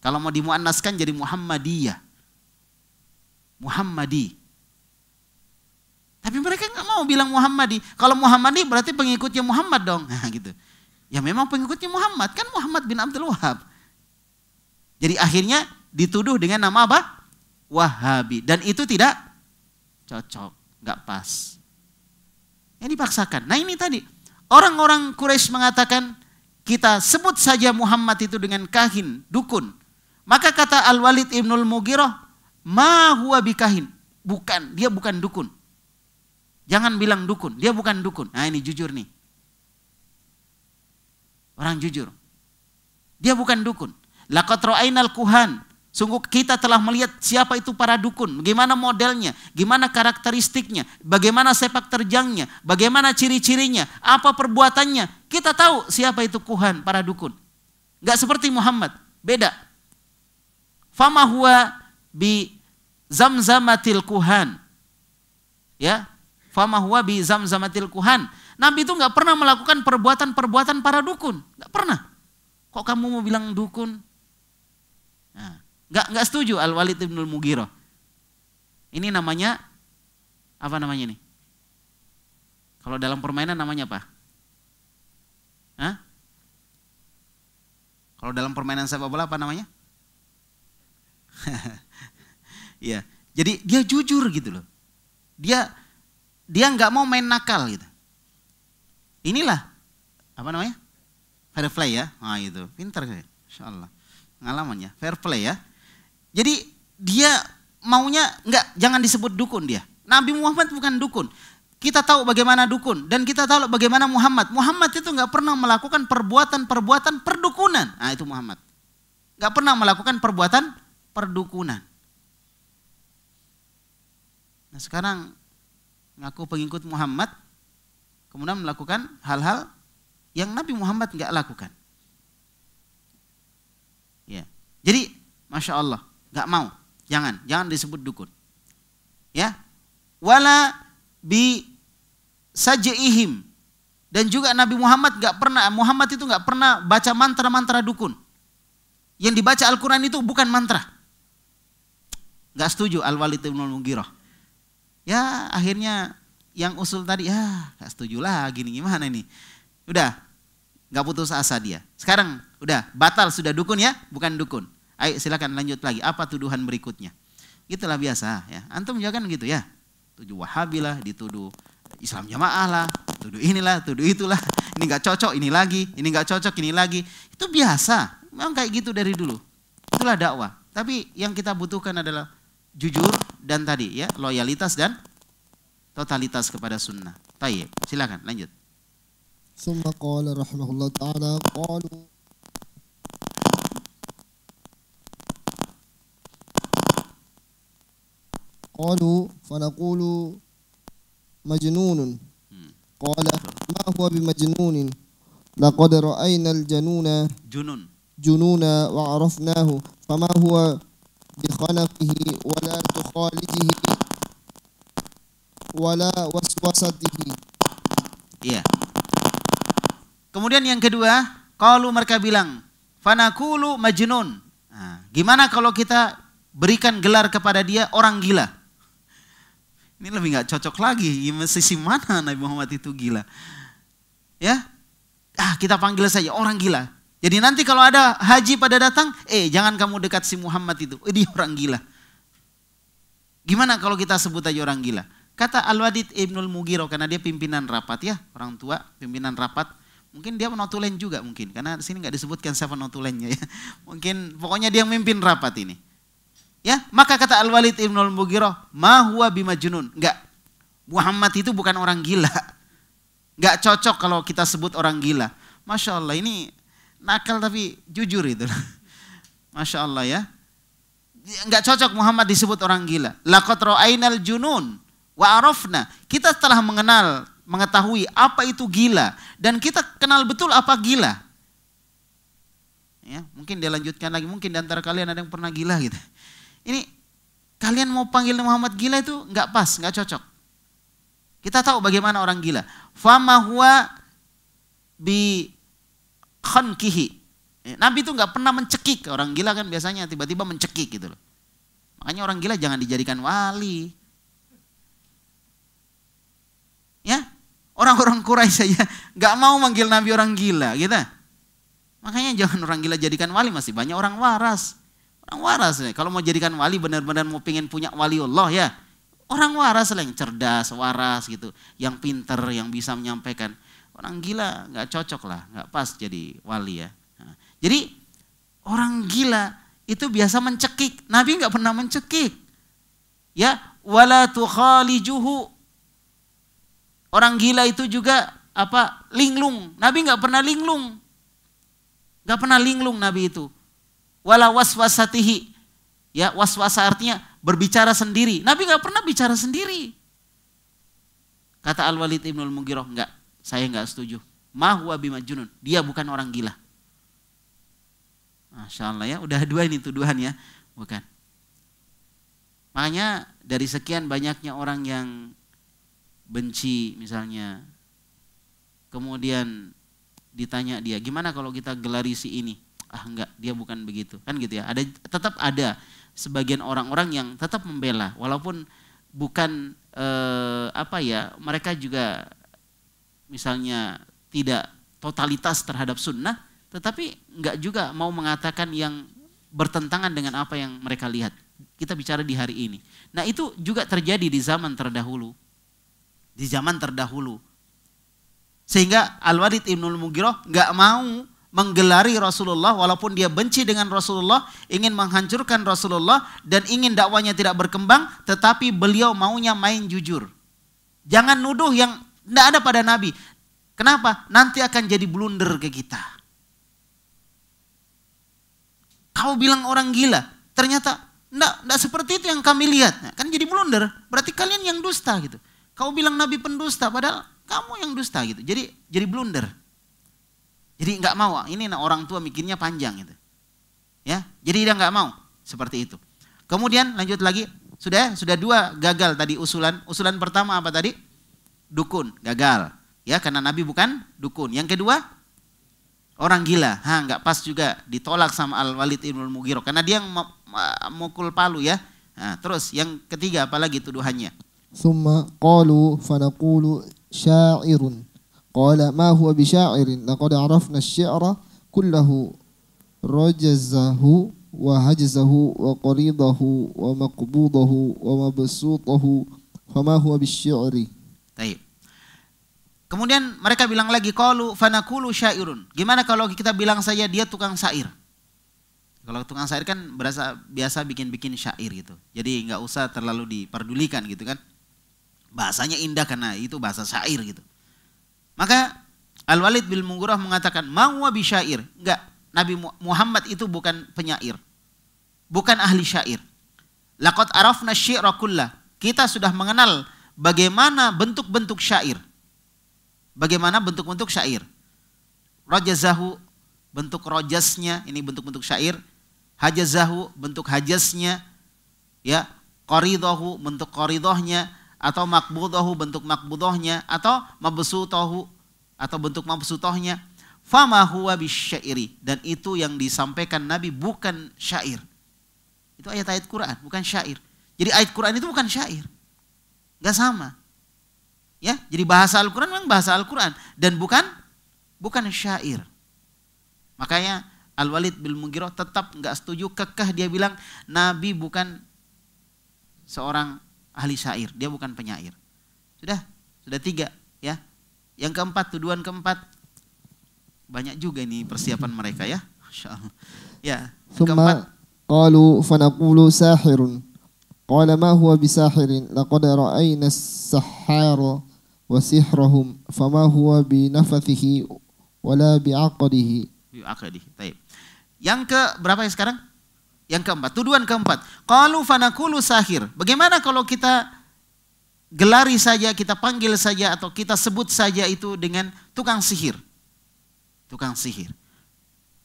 Kalau mau dimuannaskan jadi Muhammadiyah. Muhammadi. Tapi mereka nggak mau bilang Muhammadi. Kalau Muhammadi berarti pengikutnya Muhammad dong. Nah, gitu. Ya memang pengikutnya Muhammad, kan Muhammad bin Abdul Wahhab. Jadi akhirnya dituduh dengan nama apa? Wahabi. Dan itu tidak cocok, nggak pas. Yang dipaksakan. Nah ini tadi, orang-orang Quraisy mengatakan, kita sebut saja Muhammad itu dengan kahin, dukun. Maka kata Al-Walid ibnul Mughirah, ma huwa bikahin. Bukan, dia bukan dukun. Jangan bilang dukun, dia bukan dukun. Nah ini jujur nih. Orang jujur. Dia bukan dukun. Laqad ra'ainal kuhan. Sungguh kita telah melihat siapa itu para dukun, bagaimana modelnya, gimana karakteristiknya, bagaimana sepak terjangnya, bagaimana ciri-cirinya, apa perbuatannya. Kita tahu siapa itu kuhan, para dukun. Enggak seperti Muhammad, beda. Fama huwa bi zamzamatil kuhan. Ya, fama huwa bi zamzamatil kuhan. Nabi itu enggak pernah melakukan perbuatan-perbuatan para dukun, enggak pernah. Kok kamu mau bilang dukun? Nah, enggak setuju Al-Walid ibn al-Mughirah. Ini namanya apa namanya nih? Kalau dalam permainan namanya apa? Hah? Kalau dalam permainan sepak bola apa namanya? Iya. Jadi dia jujur gitu loh. Dia enggak mau main nakal gitu. Inilah apa namanya? Fair play ya. Ah itu, pintar kan? Insyaallah. Pengalamannya, fair play ya. Jadi dia maunya jangan disebut dukun dia. Nabi Muhammad bukan dukun. Kita tahu bagaimana dukun dan kita tahu bagaimana Muhammad. Muhammad itu enggak pernah melakukan perbuatan-perbuatan perdukunan. Nah, itu Muhammad. Enggak pernah melakukan perbuatan perdukunan. Nah, sekarang ngaku pengikut Muhammad kemudian melakukan hal-hal yang Nabi Muhammad enggak lakukan. Ya. Jadi, Masya Allah, enggak mau. Jangan disebut dukun. Ya. Wala bi sajihim. Dan juga Nabi Muhammad itu enggak pernah baca mantra-mantra dukun. Yang dibaca Al-Quran itu bukan mantra. Enggak setuju Al-Walid ibn al-Mughirah. Ya, akhirnya yang usul tadi, ya enggak setuju lagi nih, gimana nih. Udah, enggak putus asa dia. Sekarang udah batal, sudah dukun ya, bukan dukun. Ayo silakan lanjut lagi. Apa tuduhan berikutnya? Itulah biasa ya. Antum juga kan gitu ya. Tuduh Wahabi lah, dituduh Islam Jamaah lah, tuduh inilah, tuduh itulah. Ini enggak cocok, ini lagi. Ini enggak cocok, ini lagi. Itu biasa. Memang kayak gitu dari dulu. Itulah dakwah. Tapi yang kita butuhkan adalah jujur dan tadi ya, loyalitas dan totalitas kepada sunnah. Tayyib, silakan lanjut. Summa qala rahimahullah ta'ala qalu fanaqulu majnunun. Qala ma huwa bimajnunin laqad ra'ayna al-januna jununa wa 'arafnahu fama huwa bi khanaqihi wa la tukhalijihi wala waswasatihi. Iya. Kemudian yang kedua, kalau mereka bilang fanaqulu majnun. Nah, gimana kalau kita berikan gelar kepada dia orang gila? Ini lebih nggak cocok lagi. Sisi mana Nabi Muhammad itu gila? Ya, kita panggil saja orang gila. Jadi nanti kalau ada haji pada datang, jangan kamu dekat si Muhammad itu. Dia orang gila. Gimana kalau kita sebut aja orang gila? Kata Al-Walid ibn al-Mughirah, karena dia pimpinan rapat ya, orang tua pimpinan rapat. Mungkin dia notulen juga mungkin, karena di sini nggak disebutkan siapa notulennya ya. Mungkin pokoknya dia memimpin rapat ini. Ya, maka kata Al-Walid ibn al-Mughirah, ma huwa bimajnun. Enggak. Muhammad itu bukan orang gila. Enggak cocok kalau kita sebut orang gila. Masya Allah, ini nakal tapi jujur itu. Masya Allah ya. Enggak cocok Muhammad disebut orang gila. Laqad ra'ainal junun wa arafna. Kita telah mengetahui apa itu gila dan kita kenal betul apa gila. Ya, mungkin dia lanjutkan lagi, mungkin di antara kalian ada yang pernah gila gitu. Ini kalian mau panggil Muhammad gila itu enggak pas, enggak cocok. Kita tahu bagaimana orang gila. Fama huwa bi khankihi. Nabi itu enggak pernah mencekik. Orang gila kan biasanya tiba-tiba mencekik gitu loh. Makanya orang gila jangan dijadikan wali. Ya, orang-orang Quraisy saja enggak mau manggil Nabi orang gila gitu. Makanya jangan orang gila jadikan wali, masih banyak orang waras. Orang waras ya. Kalau mau jadikan wali benar-benar mau pengen punya wali Allah ya. Orang waras lah, yang cerdas, waras gitu, yang pinter, yang bisa menyampaikan. Orang gila nggak cocok lah, nggak pas jadi wali ya. Nah, jadi orang gila itu biasa mencekik. Nabi nggak pernah mencekik. Ya, wala tukhalijuhu. Orang gila itu juga apa? Linglung. Nabi nggak pernah linglung. Nggak pernah linglung Nabi itu. Wala waswasatihi. Ya, waswasa artinya berbicara sendiri. Nabi nggak pernah bicara sendiri. Kata Al-Walid Ibn Al-Mughirah, enggak, saya enggak setuju. Ma huwa bimajnun, dia bukan orang gila. Masya Allah ya, udah dua ini tuduhan ya, bukan. Makanya dari sekian banyaknya orang yang benci misalnya, kemudian ditanya dia, gimana kalau kita gelari si ini? Ah enggak, dia bukan begitu, kan gitu ya. Tetap ada sebagian orang-orang yang tetap membela, walaupun bukan mereka juga misalnya tidak totalitas terhadap sunnah, tetapi enggak juga mau mengatakan yang bertentangan dengan apa yang mereka lihat. Kita bicara di hari ini. Nah itu juga terjadi di zaman terdahulu. Di zaman terdahulu. Sehingga Al-Walid Ibn Al-Mughirah enggak mau menggelari Rasulullah walaupun dia benci dengan Rasulullah, ingin menghancurkan Rasulullah dan ingin dakwanya tidak berkembang, tetapi beliau maunya main jujur. Jangan nuduh yang tidak ada pada Nabi. Kenapa? Nanti akan jadi blunder ke kita. Kau bilang orang gila, ternyata tidak seperti itu yang kami lihat. Nah, kan jadi blunder, berarti kalian yang dusta gitu. Kau bilang Nabi pendusta, padahal kamu yang dusta gitu. Jadi blunder. Jadi nggak mau, ini orang tua mikirnya panjang gitu. Ya, jadi dia nggak mau seperti itu. Kemudian lanjut lagi, sudah dua gagal tadi usulan. Usulan pertama apa tadi? Dukun, gagal. Ya, karena Nabi bukan dukun. Yang kedua, orang gila. Nggak pas juga, ditolak sama Al-Walid Ibn Al-Mughirah karena dia mukul palu ya. Nah, terus yang ketiga apalagi tuduhannya? Summa qalu fanaqulu sya'irun. Qala ma huwa bisyairin laqad arafna asy-syi'ra kullahu rajazahu wa hajzahu wa qaridahu wa maqbudahu wa mabsutahu fama huwa bisy'iri. Baik. Kemudian mereka bilang lagi qalu fanaqulu syairun. Gimana kalau kita bilang saja dia tukang syair? Kalau tukang syair kan biasa bikin syair gitu. Jadi enggak usah terlalu diperdulikan gitu kan. Bahasanya indah karena itu bahasa syair gitu. Maka Al-Walid bin Mughirah mengatakan, "Ma bisyair." Enggak, Nabi Muhammad itu bukan penyair. Bukan ahli syair. Laqad arafna syi'ra kullah. Kita sudah mengenal bagaimana bentuk-bentuk syair. Bagaimana bentuk-bentuk syair. Rajazahu, bentuk rojasnya, ini bentuk-bentuk syair. Hajazahu, bentuk hajasnya. Ya, qaridahu, bentuk qaridohnya. Atau makbudohu, bentuk makbudohnya, atau mabsutohu, atau bentuk mabsutohnya. Fama huwa bisyairi, dan itu yang disampaikan Nabi bukan syair. Itu ayat-ayat Quran, bukan syair. Jadi ayat Quran itu bukan syair, nggak sama. Ya, jadi bahasa Al-Quran memang bahasa Al-Quran dan bukan syair. Makanya Al-Walid bin Mughirah tetap nggak setuju, kekeh dia bilang Nabi bukan seorang ahli syair, dia bukan penyair. Sudah tiga ya. Yang keempat, tuduhan keempat, banyak juga ini persiapan mereka ya. Masyaallah. Ya, yang keempat, qalu fanaqulu sahirun. Qala ma huwa bisahirin laqad ra'ayna as-sahara wa sihrahum fama huwa binafathihi wala bi'aqdihi. Baik. Yang ke berapa ya sekarang? Yang keempat, tuduhan keempat. Qalu fanaqulu sahir. Bagaimana kalau kita gelari saja, kita panggil saja atau kita sebut saja itu dengan tukang sihir? Tukang sihir.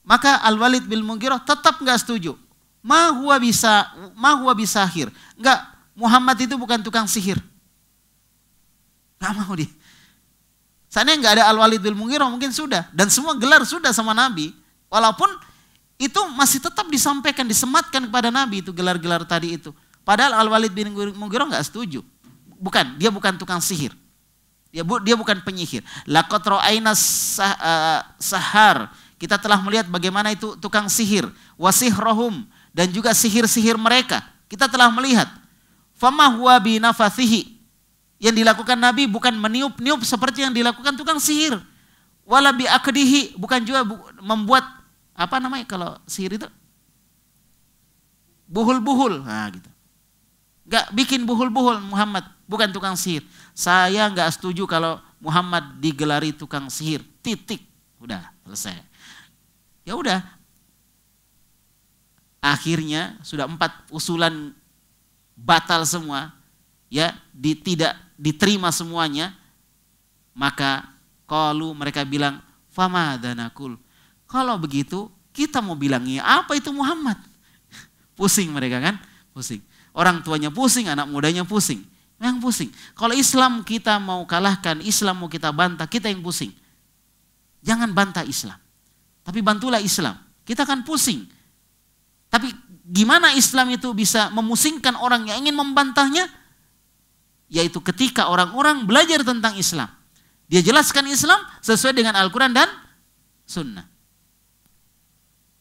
Maka Al-Walid bin Mughirah tetap enggak setuju. Ma huwa bisahir. Enggak, Muhammad itu bukan tukang sihir. Enggak mau dia. Seandainya enggak ada Al-Walid bin Mughirah mungkin sudah, dan semua gelar sudah sama Nabi. Walaupun itu masih tetap disampaikan, disematkan kepada Nabi itu gelar-gelar tadi itu. Padahal Al-Walid bin Mughirah enggak setuju. Bukan, dia bukan tukang sihir. Dia bukan penyihir. Laqad ra'ayna sahar. Kita telah melihat bagaimana itu tukang sihir. Wasihrahum, dan juga sihir-sihir mereka. Kita telah melihat. Fama huwa binafathihi. Yang dilakukan Nabi bukan meniup-niup seperti yang dilakukan tukang sihir. Wala bi'aqdihi, bukan juga membuat apa namanya kalau sihir itu? Buhul-buhul. Nah, gitu. Enggak bikin buhul-buhul Muhammad, bukan tukang sihir. Saya enggak setuju kalau Muhammad digelari tukang sihir. Titik. Udah, selesai. Ya udah. akhirnya sudah 4 usulan batal semua, ya, tidak diterima semuanya, maka mereka bilang, famadza naqul. Kalau begitu kita mau bilangnya apa itu Muhammad? Pusing mereka kan? Pusing. Orang tuanya pusing, anak mudanya pusing. Yang pusing. Kalau Islam kita mau kalahkan, Islam mau kita bantah, kita yang pusing. Jangan bantah Islam, tapi bantulah Islam. Kita kan pusing. Tapi gimana Islam itu bisa memusingkan orang yang ingin membantahnya? Yaitu ketika orang-orang belajar tentang Islam. Dia jelaskan Islam sesuai dengan Al-Quran dan Sunnah.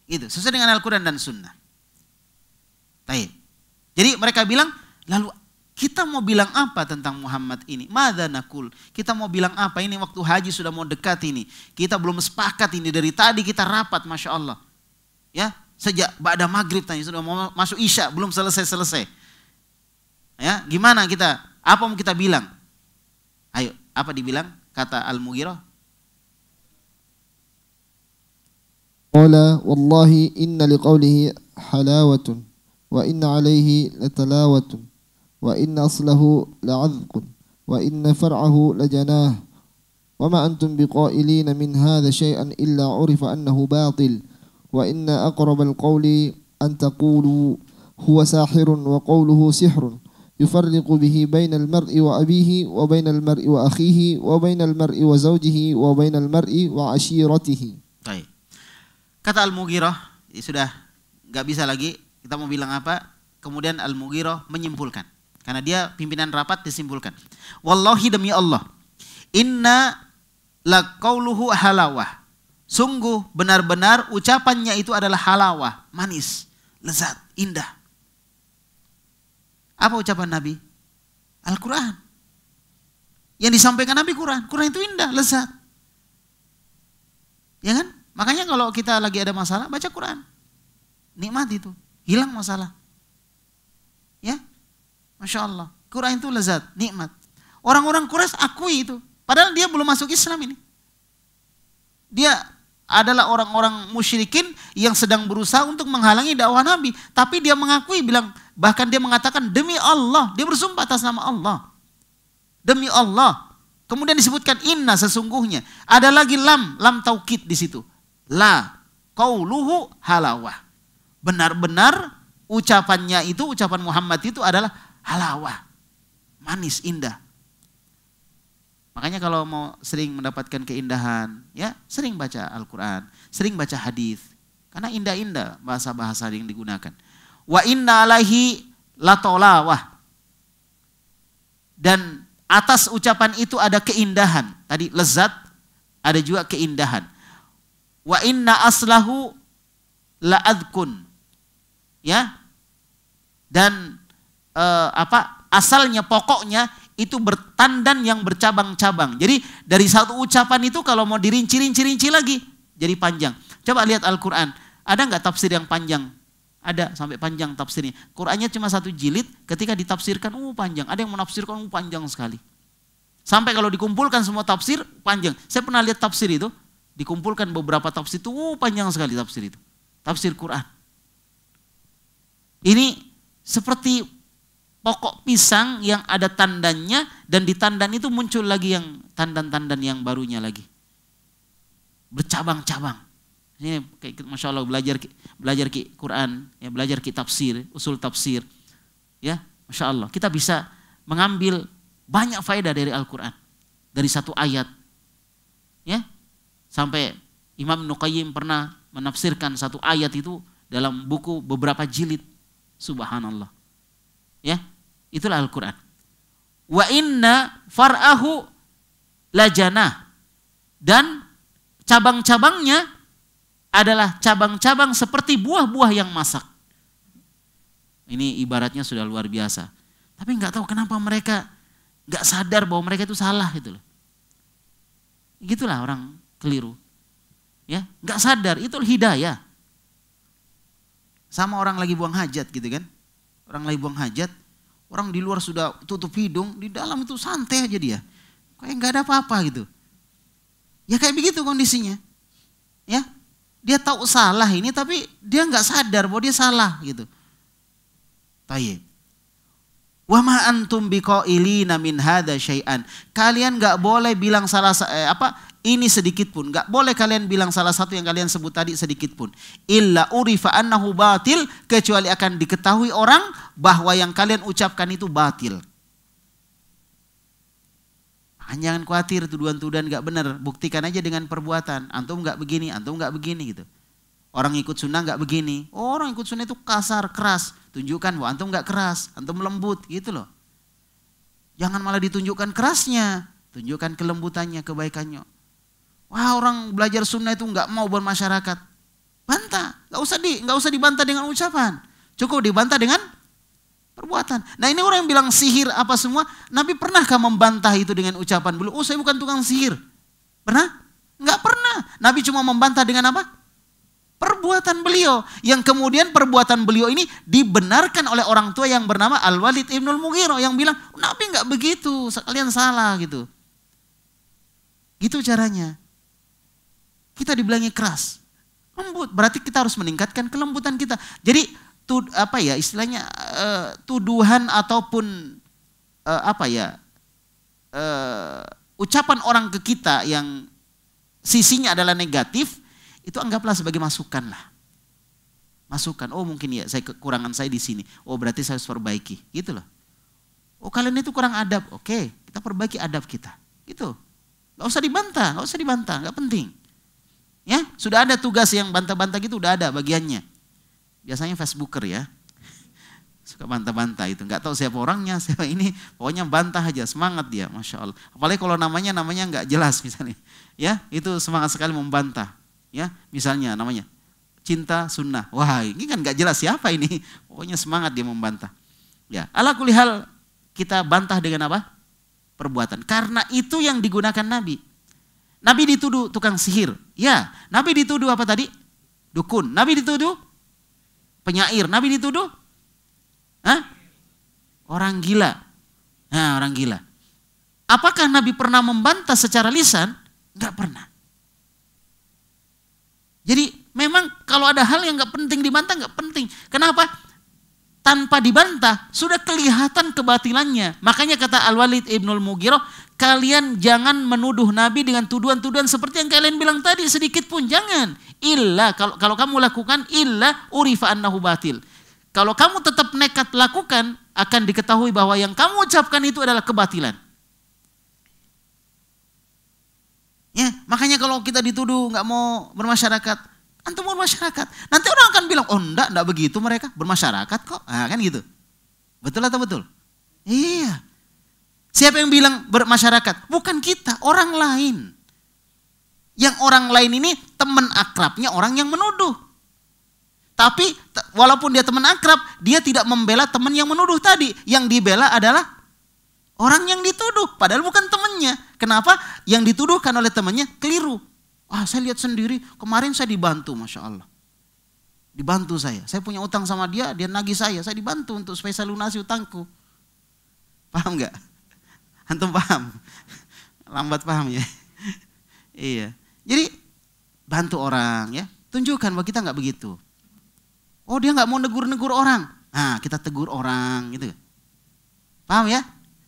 Itu, sesuai dengan Al-Quran dan Sunnah. Baik. Jadi mereka bilang, lalu kita mau bilang apa tentang Muhammad ini? Madza naqul? Kita mau bilang apa? Ini waktu haji sudah mau dekat ini. Kita belum sepakat ini, dari tadi kita rapat, Masya Allah. Ya, sejak ba'da maghrib tadi sudah mau masuk Isya, belum selesai-selesai. Ya, gimana kita? Apa mau kita bilang? Ayo, apa dibilang? Kata Al-Mughirah. Qala wallahi inna liqawlihi halawatun wa inna alayhi latalawatun wa inna aslahu la'adhqun wa inna far'ahu lajanah wa ma antum biqailina min hadha shay'an illa urifa annahu batil wa inna aqrabal qawli an taqulu huwa sahirun wa qawluhu sihrun yufarriqu bihi bainal mar'i wa abihi wa bainal mar'i wa akhihi wa bainal mar'i wa zawjihi wa bainal mar'i wa ashiratihi. Baik. Kata Al-Mughirah, sudah nggak bisa lagi, kita mau bilang apa? Kemudian Al-Mughirah menyimpulkan. Karena dia pimpinan rapat, disimpulkan. Wallahi demi Allah, inna laqauluhu halawah. Sungguh benar-benar ucapannya itu adalah halawah, manis, lezat, indah. Apa ucapan Nabi? Al-Quran. Yang disampaikan Nabi Quran. Quran itu indah, lezat. Ya kan? Makanya kalau kita lagi ada masalah, baca Quran. Nikmat itu. Hilang masalah. Ya? Masya Allah. Quran itu lezat, nikmat. Orang-orang Quraisy akui itu. Padahal dia belum masuk Islam ini. Dia adalah orang-orang musyrikin yang sedang berusaha untuk menghalangi dakwah Nabi. Tapi dia mengakui, bahkan dia mengatakan demi Allah. Dia bersumpah atas nama Allah. Demi Allah. Kemudian disebutkan inna, sesungguhnya. Ada lagi lam taukid di situ. La qauluhu halawah. Benar-benar ucapannya itu, ucapan Muhammad itu adalah halawah. Manis, indah. Makanya kalau mau sering mendapatkan keindahan, ya sering baca Al-Quran, sering baca hadis. Karena indah-indah bahasa-bahasa yang digunakan. Wa inna alaihi latolawah. Dan atas ucapan itu ada keindahan. Tadi lezat, ada juga keindahan. Wa inna aslahu la'adkun. Ya. Dan asalnya, pokoknya itu bertandan yang bercabang-cabang. Jadi dari satu ucapan itu kalau mau dirinci-rinci lagi jadi panjang. Coba lihat Al-Quran. Ada nggak tafsir yang panjang? Ada, sampai panjang tafsirnya. Qurannya cuma 1 jilid, ketika ditafsirkan panjang. Ada yang menafsirkan panjang sekali. Sampai kalau dikumpulkan semua tafsir panjang. Saya pernah lihat tafsir itu, dikumpulkan beberapa tafsir itu panjang sekali tafsir itu. Tafsir Quran. Ini seperti pokok pisang yang ada tandannya, dan di tandan itu muncul lagi yang tandan-tandan yang barunya lagi. Bercabang-cabang. Ini kayak Masya Allah belajar Quran, ya, belajar tafsir, usul tafsir. Ya, Masya Allah. Kita bisa mengambil banyak faedah dari Al-Quran. Dari satu ayat. Ya. Sampai Imam Ibnu Qayyim pernah menafsirkan satu ayat itu dalam buku beberapa jilid. Subhanallah. Ya, itulah Al-Quran. Wa inna far'ahu lajanah. Dan cabang-cabangnya adalah cabang-cabang seperti buah-buah yang masak. Ini ibaratnya sudah luar biasa. Tapi nggak tahu kenapa mereka nggak sadar bahwa mereka itu salah gitu loh. Gitulah orang keliru. Ya, nggak sadar, itu hidayah. Sama orang lagi buang hajat gitu kan. Orang lagi buang hajat, orang di luar sudah tutup hidung, di dalam itu santai aja dia. Kayak nggak ada apa-apa gitu. Ya kayak begitu kondisinya. Ya. Dia tahu salah ini tapi dia nggak sadar bahwa dia salah gitu. Tayyib. Wa ma antum biqailina min hadza syai'an. Kalian nggak boleh bilang ini sedikit pun. Nggak boleh kalian bilang salah satu yang kalian sebut tadi sedikit pun. Illa urifa annahu batil, kecuali akan diketahui orang bahwa yang kalian ucapkan itu batil. Jangan khawatir tuduhan-tuduhan nggak benar. Buktikan aja dengan perbuatan. Antum nggak begini, antum nggak begini gitu. Orang ikut sunnah nggak begini. Oh, orang ikut sunnah itu kasar, keras. Tunjukkan bahwa antum nggak keras, antum lembut gitu loh. Jangan malah ditunjukkan kerasnya, tunjukkan kelembutannya, kebaikannya. Wah, orang belajar sunnah itu nggak mau bermasyarakat, bantah. Nggak usah dibantah dengan ucapan, cukup dibantah dengan perbuatan. Nah ini orang yang bilang sihir apa semua, Nabi pernahkah membantah itu dengan ucapan beliau? Oh saya bukan tukang sihir, pernah? Nggak pernah. Nabi cuma membantah dengan apa? Perbuatan beliau, yang kemudian perbuatan beliau ini dibenarkan oleh orang tua yang bernama Al-Walid Ibnul Mughirah yang bilang Nabi nggak begitu, kalian salah gitu. Gitu caranya. Kita dibilangi keras, lembut, berarti kita harus meningkatkan kelembutan kita. Jadi istilahnya tuduhan ataupun ucapan orang ke kita yang sisinya adalah negatif, itu anggaplah sebagai masukan lah. Masukan, oh mungkin ya kekurangan saya di sini. Oh berarti saya harus perbaiki, gitu loh. Oh kalian itu kurang adab, oke kita perbaiki adab kita, gitu. Gak usah dibantah, gak penting. Ya, sudah ada tugas yang bantah-bantah gitu, udah ada bagiannya. Biasanya Facebooker ya, suka bantah-bantah itu, nggak tahu siapa orangnya, siapa ini, pokoknya bantah aja, semangat dia, masya Allah. Apalagi kalau namanya nggak jelas misalnya, ya itu semangat sekali membantah. Ya, misalnya namanya Cinta Sunnah, wah ini kan nggak jelas siapa ini, pokoknya semangat dia membantah. Ya, ala kulli hal kita bantah dengan apa? Perbuatan. Karena itu yang digunakan Nabi. Nabi dituduh tukang sihir. Ya, Nabi dituduh apa tadi? Dukun. Nabi dituduh penyair. Nabi dituduh orang gila. Nah, orang gila. Apakah Nabi pernah membantah secara lisan? Enggak pernah. Jadi memang kalau ada hal yang enggak penting dibantah, enggak penting. Kenapa? Tanpa dibantah sudah kelihatan kebatilannya. Makanya kata Al-Walid Ibnul Mughirah, kalian jangan menuduh Nabi dengan tuduhan-tuduhan seperti yang kalian bilang tadi, sedikit pun jangan. Illa kalau kamu lakukan illa urifa annahu batil. Kalau kamu tetap nekat lakukan, akan diketahui bahwa yang kamu ucapkan itu adalah kebatilan. Ya, makanya kalau kita dituduh nggak mau bermasyarakat, antum bermasyarakat. Nanti orang akan bilang, oh enggak begitu mereka bermasyarakat kok. Nah, kan gitu. Betul atau betul? Iya. Siapa yang bilang bermasyarakat? Bukan kita, orang lain. Yang orang lain ini teman akrabnya orang yang menuduh. Tapi walaupun dia teman akrab, dia tidak membela teman yang menuduh tadi. Yang dibela adalah orang yang dituduh, padahal bukan temannya. Kenapa? Yang dituduhkan oleh temannya keliru. Saya lihat sendiri, kemarin saya dibantu, Masya Allah. Dibantu saya punya utang sama dia nagih saya dibantu untuk supaya saya lunasi utangku. Paham gak? Antum paham? Lambat paham ya? Iya. Jadi bantu orang ya, tunjukkan bahwa kita gak begitu. Oh dia gak mau negur-negur orang, nah kita tegur orang gitu. Paham ya?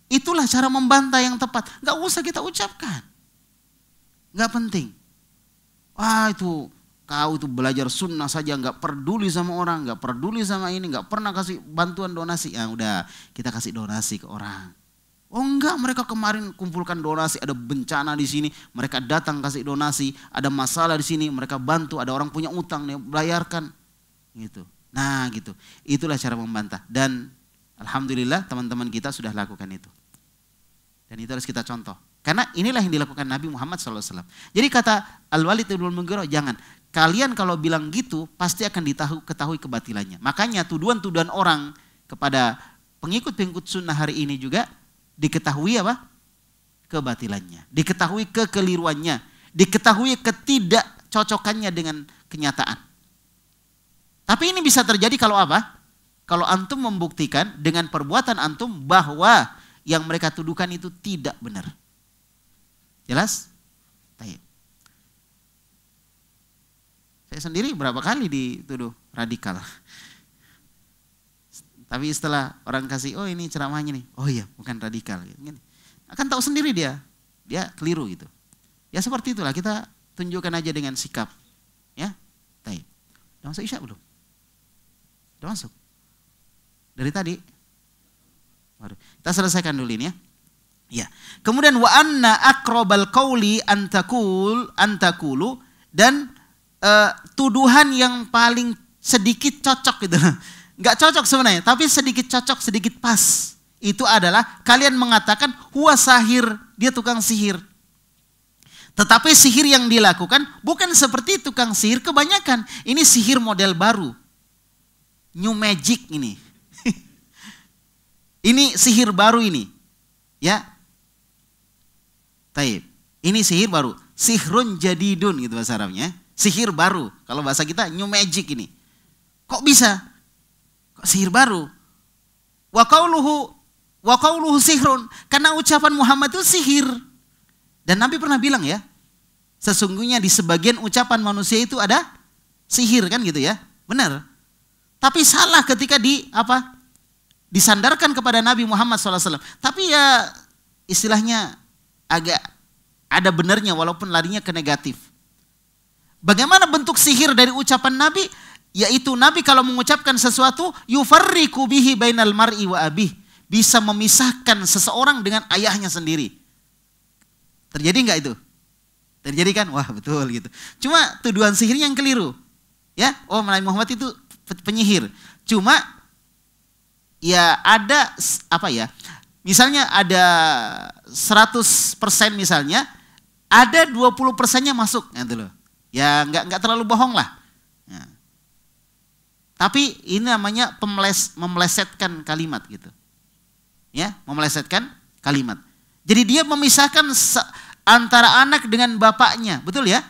Itulah cara membantah yang tepat. Gak usah kita ucapkan, gak penting. Wah itu kau itu belajar sunnah saja nggak peduli sama orang, nggak peduli sama ini, nggak pernah kasih bantuan donasi. Ya udah kita kasih donasi ke orang. Oh enggak, mereka kemarin kumpulkan donasi, ada bencana di sini, mereka datang kasih donasi, ada masalah di sini, mereka bantu, ada orang punya utang nih, bayarkan. Gitu. Nah gitu, itulah cara membantah. Dan alhamdulillah teman-teman kita sudah lakukan itu. Dan itu harus kita contoh. Karena inilah yang dilakukan Nabi Muhammad SAW. Jadi kata Al-Walid Ibnul Mughirah, jangan. Kalian kalau bilang gitu pasti akan ketahui kebatilannya. Makanya tuduhan-tuduhan orang kepada pengikut-pengikut sunnah hari ini juga diketahui apa? Kebatilannya. Diketahui kekeliruannya. Diketahui ketidakcocokannya dengan kenyataan. Tapi ini bisa terjadi kalau apa? Kalau antum membuktikan dengan perbuatan antum bahwa yang mereka tuduhkan itu tidak benar. Jelas? Baik. Saya sendiri berapa kali dituduh radikal. Tapi setelah orang kasih, oh ini ceramahnya nih, oh iya bukan radikal. Akan tahu sendiri dia keliru gitu. Ya seperti itulah, kita tunjukkan aja dengan sikap. Ya, baik. Udah masuk Isya belum? Udah masuk? Dari tadi? Waduh. Kita selesaikan dulu ini ya. Ya. Kemudian wa anna aqrabal qauli antakulu dan tuduhan yang paling sedikit cocok gitu. Enggak cocok sebenarnya, tapi sedikit cocok, sedikit pas. Itu adalah kalian mengatakan huwa sahir, dia tukang sihir. Tetapi sihir yang dilakukan bukan seperti tukang sihir kebanyakan. Ini sihir model baru. New magic ini. Ini sihir baru ini. Ya. Taib. Ini sihir baru. Sihrun jadidun gitu bahasa Arabnya. Sihir baru. Kalau bahasa kita new magic ini. Kok bisa? Kok sihir baru? Wa qauluhu sihrun. Karena ucapan Muhammad itu sihir. Dan Nabi pernah bilang ya, sesungguhnya di sebagian ucapan manusia itu ada sihir kan gitu ya. Benar. Tapi salah ketika disandarkan kepada Nabi Muhammad SAW. Tapi ya istilahnya agak ada benarnya walaupun larinya ke negatif. Bagaimana bentuk sihir dari ucapan Nabi? Yaitu Nabi kalau mengucapkan sesuatu, yufarriqu bihi bainal mar'i wa abih. Bisa memisahkan seseorang dengan ayahnya sendiri. Terjadi enggak itu? Terjadi kan? Wah betul gitu. Cuma tuduhan sihirnya yang keliru. Ya, oh Nabi Muhammad itu penyihir. Cuma ya ada misalnya ada 100% misalnya, ada 20%-nya masuk gitu loh. Ya enggak terlalu bohong lah. Ya. Tapi ini namanya memelesetkan kalimat gitu. Ya, memelesetkan kalimat. Jadi dia memisahkan antara anak dengan bapaknya, betul ya?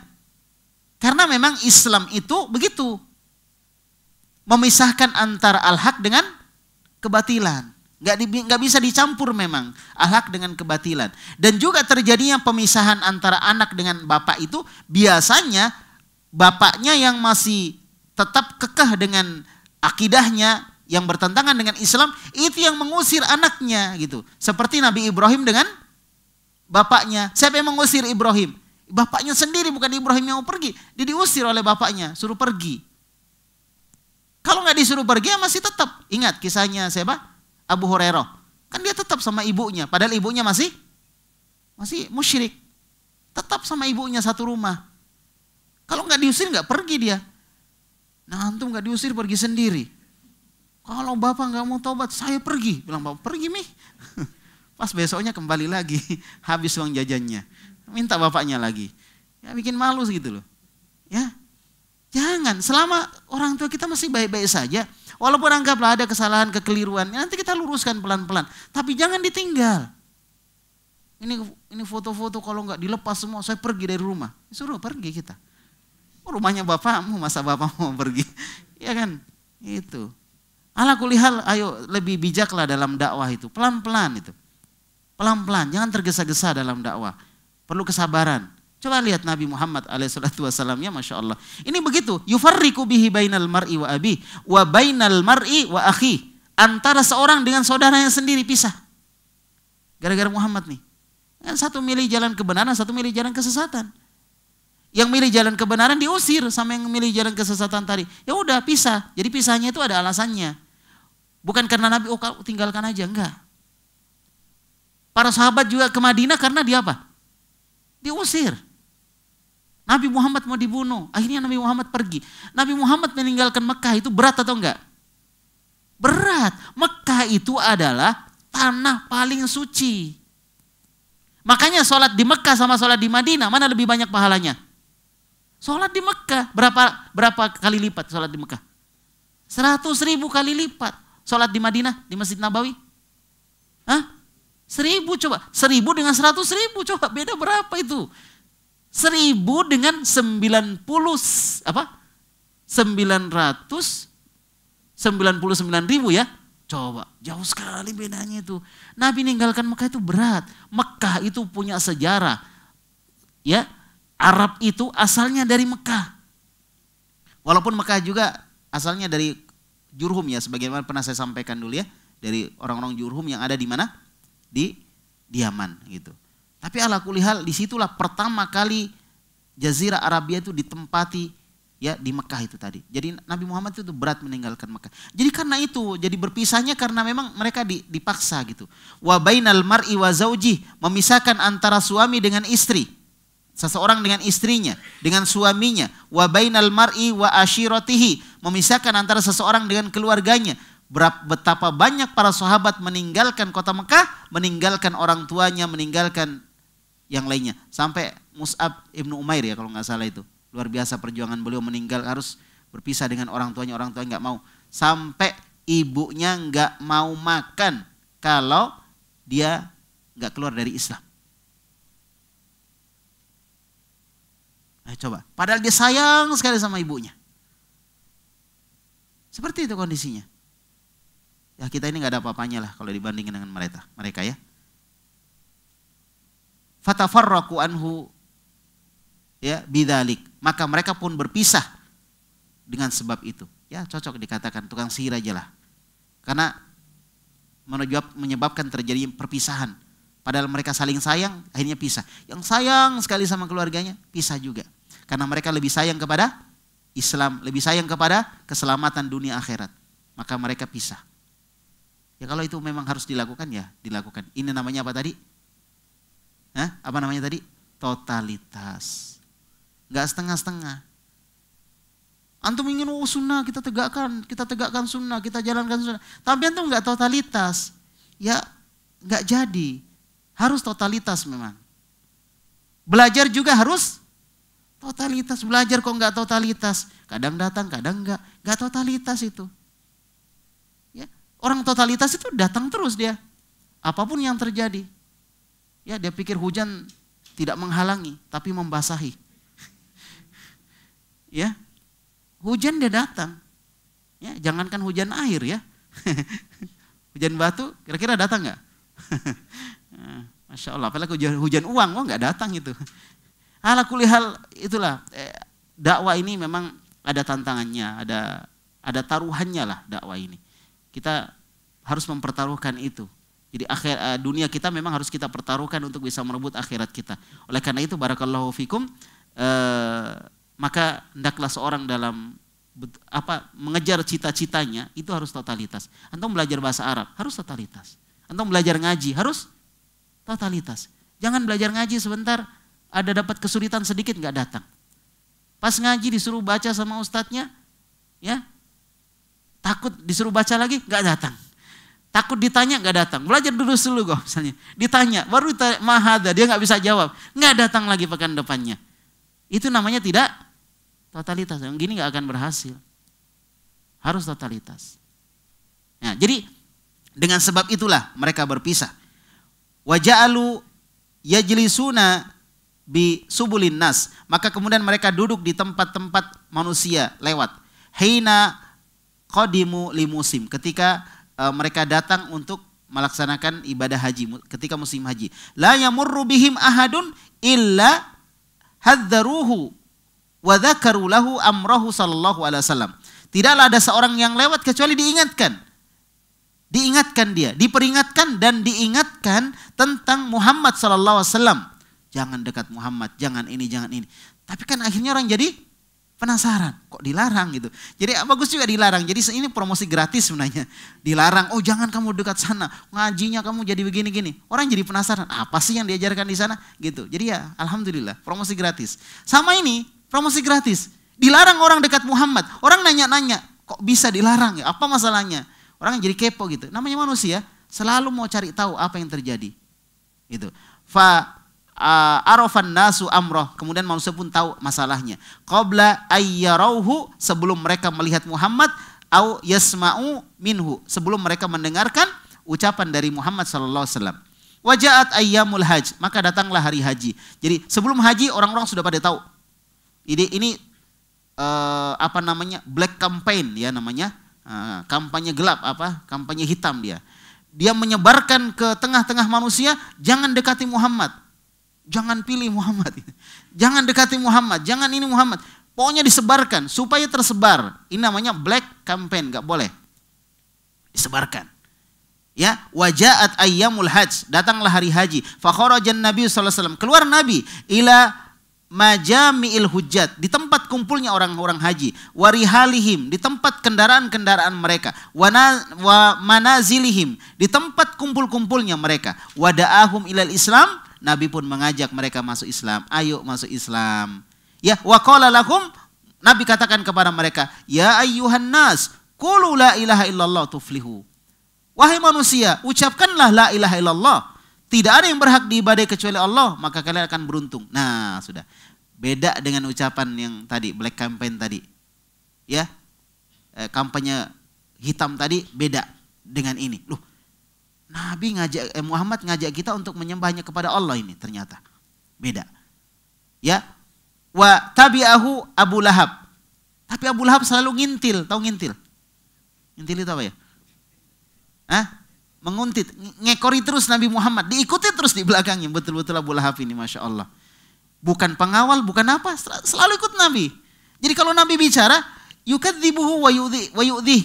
Karena memang Islam itu begitu. Memisahkan antara al-haq dengan kebatilan. Nggak bisa dicampur memang al-haq dengan kebatilan. Dan juga terjadinya pemisahan antara anak dengan bapak itu biasanya bapaknya yang masih tetap kekeh dengan akidahnya yang bertentangan dengan Islam, itu yang mengusir anaknya gitu. Seperti Nabi Ibrahim dengan bapaknya. Siapa yang mengusir Ibrahim? Bapaknya sendiri, bukan Ibrahim yang mau pergi. Dia diusir oleh bapaknya, suruh pergi. Kalau nggak disuruh pergi ya masih tetap. Ingat kisahnya siapa? Abu Hurairah. Kan dia tetap sama ibunya, padahal ibunya masih musyrik. Tetap sama ibunya satu rumah. Kalau nggak diusir nggak pergi dia. Nah antum nggak diusir pergi sendiri. Kalau bapak nggak mau tobat, saya pergi. Bilang bapak pergi nih. Pas besoknya kembali lagi, habis uang jajannya. Minta bapaknya lagi. Ya bikin malu gitu loh. Ya, jangan. Selama orang tua kita masih baik-baik saja. Walaupun anggaplah ada kesalahan, kekeliruan, nanti kita luruskan pelan-pelan. Tapi jangan ditinggal. Ini foto-foto kalau nggak dilepas semua, saya pergi dari rumah. Suruh pergi kita. Rumahnya bapakmu, masa bapak mau pergi? Ya kan, itu. Ala kulihal, ayo lebih bijaklah dalam dakwah itu. Pelan-pelan itu. Pelan-pelan, jangan tergesa-gesa dalam dakwah. Perlu kesabaran. Coba lihat Nabi Muhammad SAW, ya Masya Allah. Ini begitu. Yufarriqu bihi bainal mar'i wa abi. Wa bainal mar'i wa akhi. Antara seorang dengan saudaranya sendiri pisah. Gara-gara Muhammad nih. Kan satu milih jalan kebenaran, satu milih jalan kesesatan. Yang milih jalan kebenaran diusir sama yang milih jalan kesesatan tadi. Ya udah pisah. Jadi pisahnya itu ada alasannya. Bukan karena Nabi, oh tinggalkan aja, enggak. Para sahabat juga ke Madinah karena dia apa? Diusir. Nabi Muhammad mau dibunuh, akhirnya Nabi Muhammad pergi. Nabi Muhammad meninggalkan Mekah itu berat atau enggak? Berat. Mekah itu adalah tanah paling suci. Makanya sholat di Mekah sama sholat di Madinah, mana lebih banyak pahalanya? Sholat di Mekah, berapa kali lipat sholat di Mekah? 100.000 kali lipat. Sholat di Madinah, di Masjid Nabawi? 1.000 coba. 1.000 dengan 100.000 coba, beda berapa itu? 1.000 dengan 99 ribu ya. Coba, jauh sekali bedanya itu. Nabi ninggalkan Mekah itu berat. Mekah itu punya sejarah. Ya, Arab itu asalnya dari Mekah. Walaupun Mekah juga asalnya dari Jurhum ya, sebagaimana pernah saya sampaikan dulu ya, dari orang-orang Jurhum yang ada di mana? Di Yaman gitu. Tapi ala kulli hal disitulah pertama kali Jazirah Arabia itu ditempati ya di Mekah itu tadi. Jadi Nabi Muhammad itu berat meninggalkan Mekah. Jadi karena itu, jadi berpisahnya karena memang mereka dipaksa gitu. Wa bainal mar'i wa zauji, memisahkan antara suami dengan istri. Seseorang dengan istrinya, dengan suaminya. Wa bainal mar'i wa ashiratihi, memisahkan antara seseorang dengan keluarganya. Betapa banyak para sahabat meninggalkan kota Mekah, meninggalkan orang tuanya, meninggalkan yang lainnya. Sampai Mus'ab ibnu Umair ya kalau nggak salah itu. Luar biasa perjuangan beliau, meninggal harus berpisah dengan orang tuanya nggak mau. Sampai ibunya nggak mau makan kalau dia nggak keluar dari Islam. Coba, padahal dia sayang sekali sama ibunya. Seperti itu kondisinya. Ya kita ini nggak ada apa-apanya lah kalau dibandingin dengan mereka ya. Fatafarraqu anhu ya bidzalik, maka mereka pun berpisah dengan sebab itu. Ya cocok dikatakan tukang sihir aja lah. Karena menyebabkan terjadi perpisahan. Padahal mereka saling sayang, akhirnya pisah. Yang sayang sekali sama keluarganya, pisah juga. Karena mereka lebih sayang kepada Islam, lebih sayang kepada keselamatan dunia akhirat. Maka mereka pisah. Ya kalau itu memang harus dilakukan ya dilakukan. Ini namanya apa tadi? Apa namanya tadi? Totalitas. Enggak setengah-setengah. Antum ingin sunnah kita tegakkan sunnah, kita jalankan sunnah. Tapi antum enggak totalitas. Ya enggak jadi. Harus totalitas memang. Belajar juga harus totalitas. Belajar kok enggak totalitas. Kadang datang, kadang enggak. Enggak totalitas itu. Ya, orang totalitas itu datang terus dia. Apapun yang terjadi. Ya, dia pikir hujan tidak menghalangi, tapi membasahi. Ya, hujan dia datang. Ya, jangankan hujan air ya. Hujan batu, kira-kira datang nggak? Masya Allah, apalagi hujan uang, nggak datang itu. Ala kulli hal itulah dakwah ini memang ada tantangannya, ada taruhannya lah dakwah ini. Kita harus mempertaruhkan itu. Jadi dunia kita memang harus kita pertaruhkan untuk bisa merebut akhirat kita. Oleh karena itu barakallahu fikum, maka hendaklah seorang dalam mengejar cita-citanya itu harus totalitas. Antum belajar bahasa Arab harus totalitas. Antum belajar ngaji harus totalitas. Jangan belajar ngaji sebentar ada dapat kesulitan sedikit nggak datang. Pas ngaji disuruh baca sama ustadznya, ya takut disuruh baca lagi nggak datang. Takut ditanya nggak datang. Belajar dulu kok misalnya. Ditanya baru mahada dia nggak bisa jawab, nggak datang lagi pekan depannya. Itu namanya tidak totalitas. Yang gini nggak akan berhasil. Harus totalitas. Nah, jadi dengan sebab itulah mereka berpisah. Waja'alu yajlisuna bi subulin nas. Maka kemudian mereka duduk di tempat-tempat manusia lewat. Hina qadimu li musim. Ketika mereka datang untuk melaksanakan ibadah haji ketika musim haji. La yamurru bihim ahadun illa hadzaruhu wa dzakaru lahu amrahu sallallahu alaihi wasallam. Tidaklah ada seorang yang lewat kecuali diingatkan. Diingatkan dia, diperingatkan dan diingatkan tentang Muhammad sallallahu alaihi wasallam. Jangan dekat Muhammad, jangan ini, jangan ini. Tapi kan akhirnya orang jadi penasaran, kok dilarang gitu. Jadi bagus juga dilarang. Jadi ini promosi gratis sebenarnya. Dilarang, oh jangan kamu dekat sana, ngajinya kamu jadi begini-gini. Orang jadi penasaran, apa sih yang diajarkan di sana gitu. Jadi ya alhamdulillah, promosi gratis. Sama ini, promosi gratis. Dilarang orang dekat Muhammad. Orang nanya-nanya, kok bisa dilarang ya? Apa masalahnya? Orang jadi kepo gitu. Namanya manusia, selalu mau cari tahu apa yang terjadi. Gitu. Arafan nasu amroh, kemudian manusia pun tahu masalahnya. Qabla ayyarauhu, sebelum mereka melihat Muhammad, au yasma'u minhu, sebelum mereka mendengarkan ucapan dari Muhammad sallallahu alaihi wasallam. Wajaat ayyamul hajj, maka datanglah hari haji. Jadi sebelum haji orang-orang sudah pada tahu. Ini apa namanya? Black campaign ya namanya. Kampanye gelap kampanye hitam dia. Dia menyebarkan ke tengah-tengah manusia, jangan dekati Muhammad. Jangan pilih Muhammad. Jangan dekati Muhammad, jangan ini Muhammad. Pokoknya disebarkan supaya tersebar. Ini namanya black campaign, nggak boleh. Disebarkan. Ya, wajaat ayyamul hajj, datanglah hari haji. Fa kharajan Nabi sallallahu alaihi wasallam, keluar Nabi ila majami'il hujjat, di tempat kumpulnya orang-orang haji, warihalihim, di tempat kendaraan-kendaraan mereka, wa manazilihim, di tempat kumpul-kumpulnya mereka, wada'ahum ilal Islam, Nabi pun mengajak mereka masuk Islam. Ayo masuk Islam. Ya, wa qala lahum, Nabi katakan kepada mereka, ya ayyuhan nas, qulu la ilaha illallah tuflihu. Wahai manusia, ucapkanlah la ilaha illallah. Tidak ada yang berhak diibadai kecuali Allah, maka kalian akan beruntung. Nah, sudah. Beda dengan ucapan yang tadi, black campaign tadi. Ya. Kampanye hitam tadi beda dengan ini. Loh, Nabi Muhammad ngajak kita untuk menyembahnya kepada Allah ini ternyata. Beda. Ya. Wa tabi'ahu Abu Lahab. Tapi Abu Lahab selalu ngintil, tahu ngintil? Ngintil itu apa ya? Hah? Menguntit, ngekori terus Nabi Muhammad, diikuti terus di belakangnya. Betul-betul Abu Lahab ini, Masya Allah. Bukan pengawal, bukan apa, selalu ikut Nabi. Jadi kalau Nabi bicara, yukadzibuhu wa yu'dhih.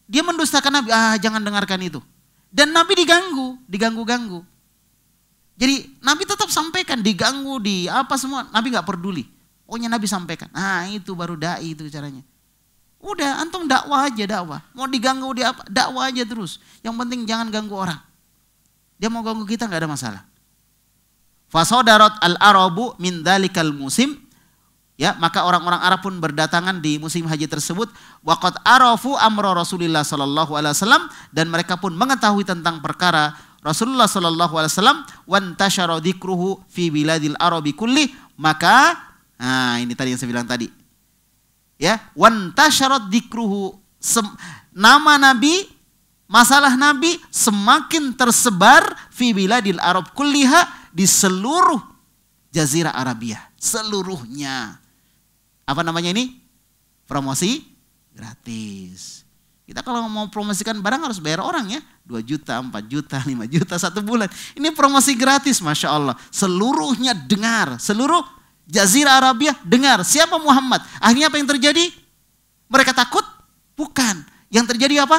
Dia mendustakan Nabi, jangan dengarkan itu. Dan Nabi diganggu-ganggu. Jadi Nabi tetap sampaikan, diganggu, di apa semua, Nabi gak peduli. Pokoknya Nabi sampaikan, itu baru da'i itu caranya. Udah, antum dakwah aja, dakwah. Mau diganggu dia apa? Dakwah aja terus. Yang penting jangan ganggu orang. Dia mau ganggu kita nggak ada masalah. Fasodarat al-arabu min dalikal musim. Ya, maka orang-orang Arab pun berdatangan di musim haji tersebut. Waqad arafu amra Rasulillah sallallahu alaihi wasallam, dan mereka pun mengetahui tentang perkara Rasulullah sallallahu alaihi wasallam. Wantashara dzikruhu fi biladil arabi kulli. Maka ini tadi yang saya bilang tadi. Ya, wantasyarat dzikruhu, nama Nabi, masalah Nabi semakin tersebar fi biladil Arab kulliha, di seluruh Jazirah Arabia, seluruhnya. Apa namanya ini? Promosi gratis. Kita kalau mau promosikan barang harus bayar orang ya, 2 juta, 4 juta, 5 juta 1 bulan. Ini promosi gratis, Masya Allah. Seluruhnya dengar, seluruh Jazirah Arabia dengar siapa Muhammad. Akhirnya apa yang terjadi? Mereka takut? Bukan. Yang terjadi apa?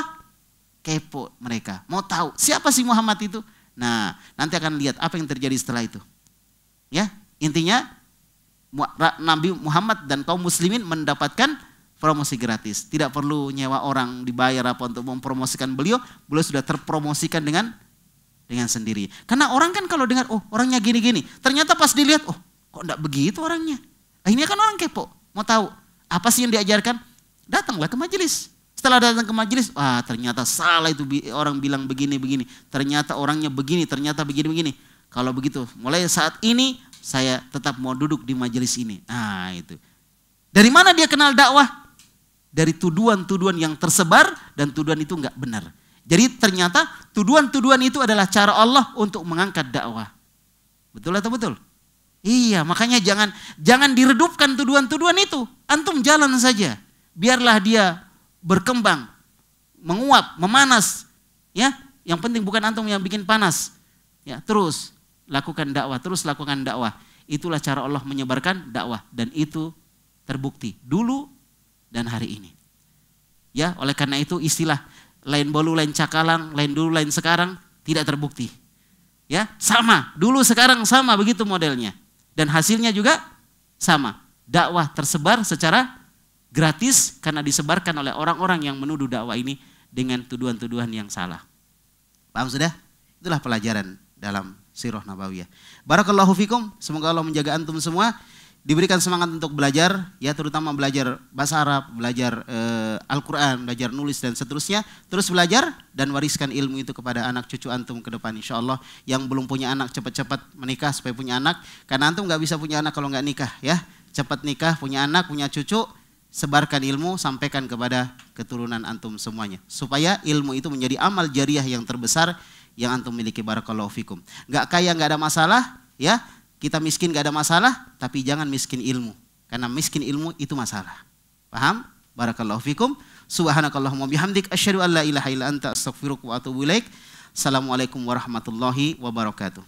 Kepo mereka. Mau tahu siapa sih Muhammad itu? Nah, nanti akan lihat apa yang terjadi setelah itu. Ya, intinya Nabi Muhammad dan kaum muslimin mendapatkan promosi gratis. Tidak perlu nyewa orang dibayar apa untuk mempromosikan beliau. Beliau sudah terpromosikan dengan sendiri. Karena orang kan kalau dengar, orangnya gini-gini. Ternyata pas dilihat, kok enggak begitu orangnya? Akhirnya kan orang kepo, mau tahu apa sih yang diajarkan? Datanglah ke majelis. Setelah datang ke majelis, ternyata salah itu orang bilang begini-begini. Ternyata orangnya begini, ternyata begini-begini. Kalau begitu, mulai saat ini saya tetap mau duduk di majelis ini. Nah itu. Dari mana dia kenal dakwah? Dari tuduhan-tuduhan yang tersebar dan tuduhan itu enggak benar. Jadi ternyata tuduhan-tuduhan itu adalah cara Allah untuk mengangkat dakwah. Betul atau betul? Iya, makanya jangan diredupkan tuduhan-tuduhan itu. Antum jalan saja. Biarlah dia berkembang, menguap, memanas. Ya, yang penting bukan antum yang bikin panas. Ya, terus lakukan dakwah, terus lakukan dakwah. Itulah cara Allah menyebarkan dakwah, dan itu terbukti dulu dan hari ini. Ya, oleh karena itu istilah lain bolu, lain cakalang, lain dulu, lain sekarang tidak terbukti. Ya, sama, dulu sekarang sama begitu modelnya. Dan hasilnya juga sama. Dakwah tersebar secara gratis karena disebarkan oleh orang-orang yang menuduh dakwah ini dengan tuduhan-tuduhan yang salah. Paham sudah? Itulah pelajaran dalam Sirah Nabawiyah. Barakallahu fikum, semoga Allah menjaga antum semua. Diberikan semangat untuk belajar, ya terutama belajar bahasa Arab, belajar Al-Quran, belajar nulis dan seterusnya. Terus belajar dan wariskan ilmu itu kepada anak cucu antum ke depan insya Allah. Yang belum punya anak cepat-cepat menikah supaya punya anak. Karena antum gak bisa punya anak kalau gak nikah ya. Cepat nikah, punya anak, punya cucu, sebarkan ilmu, sampaikan kepada keturunan antum semuanya. Supaya ilmu itu menjadi amal jariah yang terbesar yang antum miliki. Barakallahu fikum. Gak kaya gak ada masalah ya. Kita miskin gak ada masalah, tapi jangan miskin ilmu. Karena miskin ilmu itu masalah. Paham? Barakallahu fikum. Subhanakallahumma bihamdik. Asyhadu an la ilaha illa anta astaghfiruka wa atubu ilaik. Assalamualaikum warahmatullahi wabarakatuh.